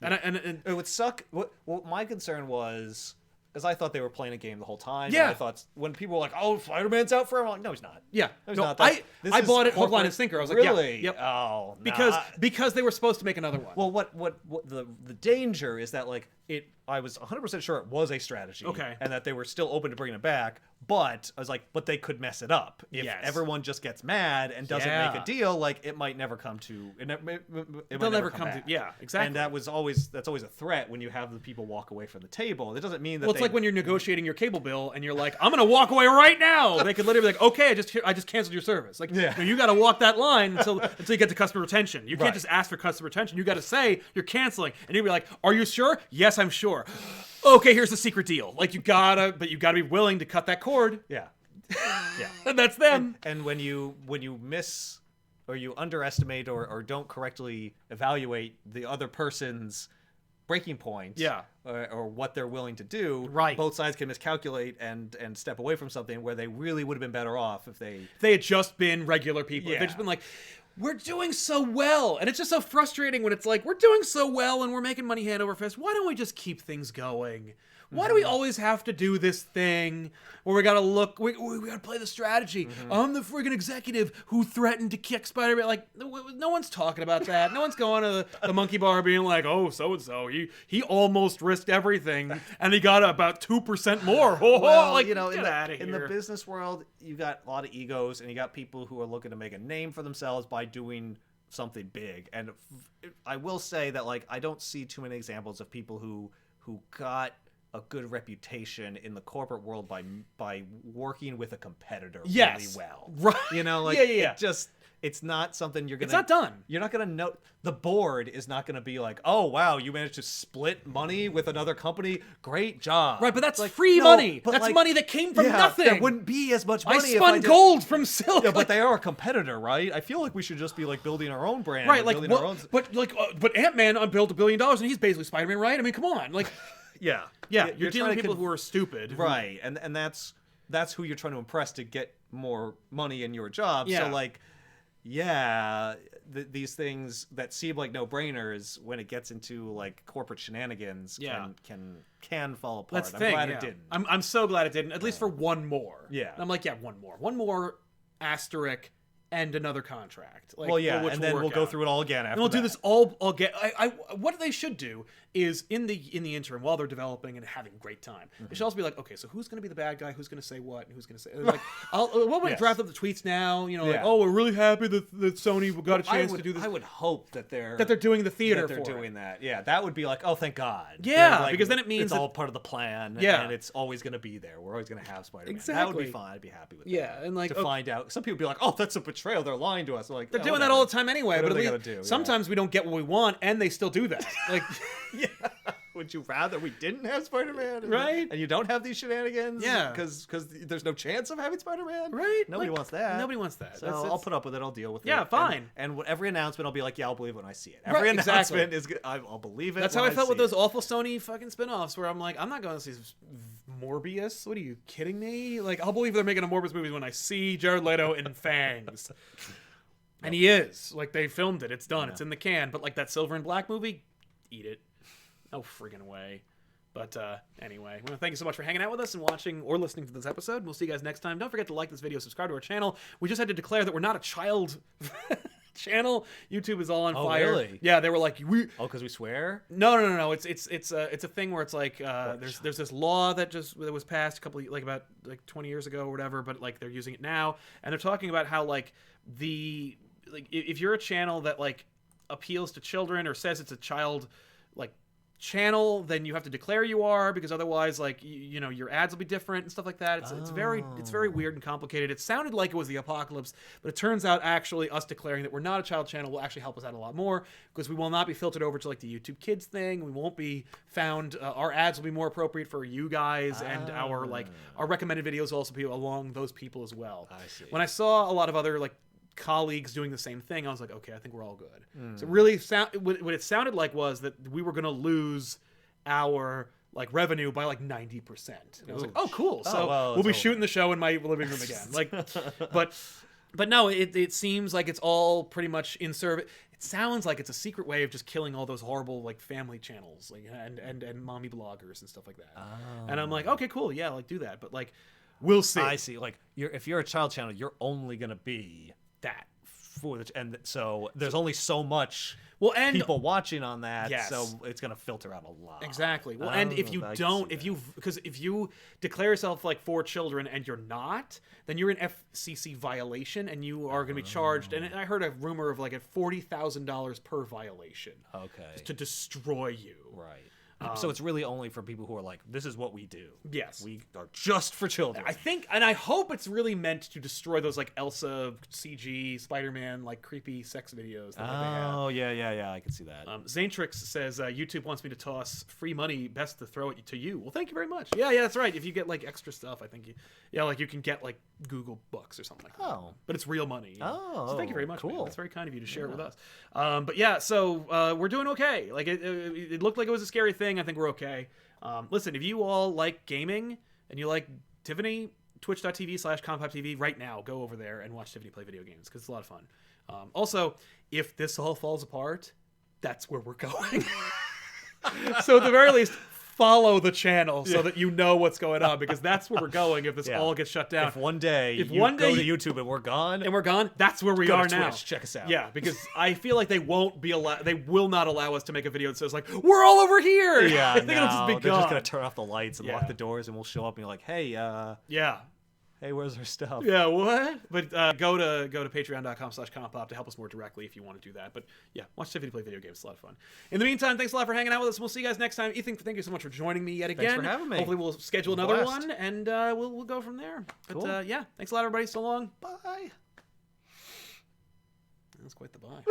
And it would suck. What my concern was. Because I thought they were playing a game the whole time. Yeah. And I thought when people were like, "Oh, Spider-Man's out forever," I'm like, "No, he's not." Yeah. No, he's not. I bought it hook, line, and sinker. I was like, really? Yeah. Yep. Oh, because they were supposed to make another one. Well, what the danger is that like it. I was 100% sure it was a strategy. Okay. And that they were still open to bringing it back. But I was like, but they could mess it up if everyone just gets mad and doesn't make a deal. Like it might never come to. They'll never come to. Yeah, exactly. And that's always a threat when you have the people walk away from the table. It doesn't mean that. Well, it's like when you're negotiating your cable bill and you're like, I'm gonna walk away right now. They could literally be like, okay, I just canceled your service. Like, no, you got to walk that line until you get to customer retention. You can't just ask for customer retention. You got to say you're canceling, and you'd be like, are you sure? Yes, I'm sure. Okay, here's the secret deal. Like you gotta be willing to cut that cord. Yeah. And that's them. And when you miss or you underestimate or don't correctly evaluate the other person's breaking point, or what they're willing to do, right? Both sides can miscalculate and step away from something where they really would have been better off if they had just been regular people. If they'd just been like, we're doing so well, and it's just so frustrating when it's like, we're doing so well and we're making money hand over fist. Why don't we just keep things going? Why do we always have to do this thing where we gotta look, we gotta play the strategy? I'm the friggin' executive who threatened to kick Spider-Man. Like, no one's talking about that. No one's going to the monkey bar being like, oh, so-and-so, he almost risked everything, and he got about 2% more. Well, like, you know, in the business world, you got a lot of egos, and you got people who are looking to make a name for themselves by doing something big. And I will say that, like, I don't see too many examples of people who got a good reputation in the corporate world by working with a competitor really well. Right. You know, like it's not something you're gonna. It's not done. You're not gonna know. The board is not gonna be like, oh wow, you managed to split money with another company. Great job. Right, but that's like, free money. That's like, money that came from nothing. There wouldn't be as much money. I spun gold from silk. Yeah, but they are a competitor, right? I feel like we should just be like building our own brand. Right, like but Ant-Man built $1 billion and he's basically Spider-Man, right? I mean, come on, like. Yeah, you're dealing with people who are stupid, right? And that's who you're trying to impress to get more money in your job. So like, these things that seem like no-brainers when it gets into like corporate shenanigans can fall apart. That's the thing. I'm glad it didn't. I'm so glad it didn't. At least for one more. Yeah. And I'm like, one more asterisk. And another contract. Like, and then we'll go through it all again after. And we'll do this all again. What they should do is in the interim while they're developing and having a great time, they should also be like, okay, so who's going to be the bad guy? Who's going to say what? And who's going to say like? What would draft up the tweets now? You know, like, oh, we're really happy that Sony got a chance to do this. I would hope that they're doing the theater. That they're doing that. Yeah, that would be like, oh, thank God. Yeah, like, because then it means it's all part of the plan. Yeah, and it's always going to be there. We're always going to have Spider-Man. Exactly. That would be fine. I'd be happy with that. Yeah, and like to find out. Some people be like, oh, that's a betrayal. They're lying to us. Like, they're doing that all the time anyway. What but are they do? Sometimes we don't get what we want, and they still do that. Like, yeah. Would you rather we didn't have Spider-Man? Right. And you don't have these shenanigans? Yeah. Because there's no chance of having Spider-Man? Right. Nobody wants that. Nobody wants that. So I'll put up with it. I'll deal with it. Yeah, fine. And every announcement, I'll be like, yeah, I'll believe it when I see it. Every announcement is good. I'll believe it. That's how I felt with those awful Sony fucking spin-offs where I'm like, I'm not going to see Morbius. What are you kidding me? Like, I'll believe they're making a Morbius movie when I see Jared Leto in fangs. And he is. Like, they filmed it. It's done. Yeah. It's in the can. But, like, that Silver and Black movie, eat it. No friggin' way. But anyway, well, thank you so much for hanging out with us and watching or listening to this episode. We'll see you guys next time. Don't forget to like this video, subscribe to our channel. We just had to declare that we're not a child channel. YouTube is all on fire. Really? Yeah, they were like, because we swear? No. It's a thing where it's like there's this law that was passed about 20 years ago or whatever, but like they're using it now, and they're talking about how like if you're a channel that like appeals to children or says it's a child like channel, then you have to declare you are, because otherwise like you know your ads will be different and stuff like that. It's very weird and complicated. It sounded like it was the apocalypse, but it turns out actually us declaring that we're not a child channel will actually help us out a lot more, because we will not be filtered over to like the YouTube Kids thing. We won't be found our ads will be more appropriate for you guys, and our recommended videos will also be along those people as well. I see. When I saw a lot of other like colleagues doing the same thing, I was like, okay, I think we're all good. So really what it sounded like was that we were going to lose our like revenue by like 90%. And I was like, oh cool, so we'll be shooting the show in my living room again. Like but no, it seems like it's all pretty much in service. It sounds like it's a secret way of just killing all those horrible like family channels, like and mommy bloggers and stuff like that. And I'm like, okay, cool, yeah, like do that, but like we'll see. I see. Like if you're a child channel, you're only going to be that for the, and so there's only so much people watching on that, so it's going to filter out a lot. Exactly. Well, and if you don't, if you declare yourself like for children and you're not, then you're an FCC violation and you are going to be charged. And I heard a rumor of like $40,000 per violation. Okay. To destroy you. Right. So it's really only for people who are like, this is what we do. Yes. We are just for children. I think, and I hope it's really meant to destroy those like Elsa CG Spider-Man like creepy sex videos that they have. Oh, yeah, I can see that. Zanetrix says YouTube wants me to toss free money, best to throw it to you. Well, thank you very much. Yeah, that's right. If you get like extra stuff, I think like you can get like Google Books or something like that. Oh. But it's real money. Oh. So thank you very much. Cool. Man. That's very kind of you to share it with us. But yeah, so we're doing okay. Like it looked like it was a scary thing. I think we're okay. Listen, if you all like gaming and you like Tiffany, twitch.tv/ComicPOP right now, go over there and watch Tiffany play video games because it's a lot of fun. Also, if this all falls apart, that's where we're going. So at the very least, follow the channel so that you know what's going on, because that's where we're going if this all gets shut down. If one day you go to YouTube and we're gone, that's where we are now. Twitch, check us out. Yeah, because I feel like they will not allow us to make a video that says like, we're all over here. Yeah, I think it'll just be they're gone. just gonna turn off the lights and lock the doors, and we'll show up and be like, hey, hey, where's our stuff? Yeah, what? But go to patreon.com/ComicPOP to help us more directly if you want to do that. But yeah, watch Tiffany play video games. It's a lot of fun. In the meantime, thanks a lot for hanging out with us. We'll see you guys next time. Ethan, thank you so much for joining me yet again. Thanks for having me. Hopefully we'll schedule another one, and we'll go from there. But cool. yeah, thanks a lot, everybody. So long. Bye. That's quite the bye.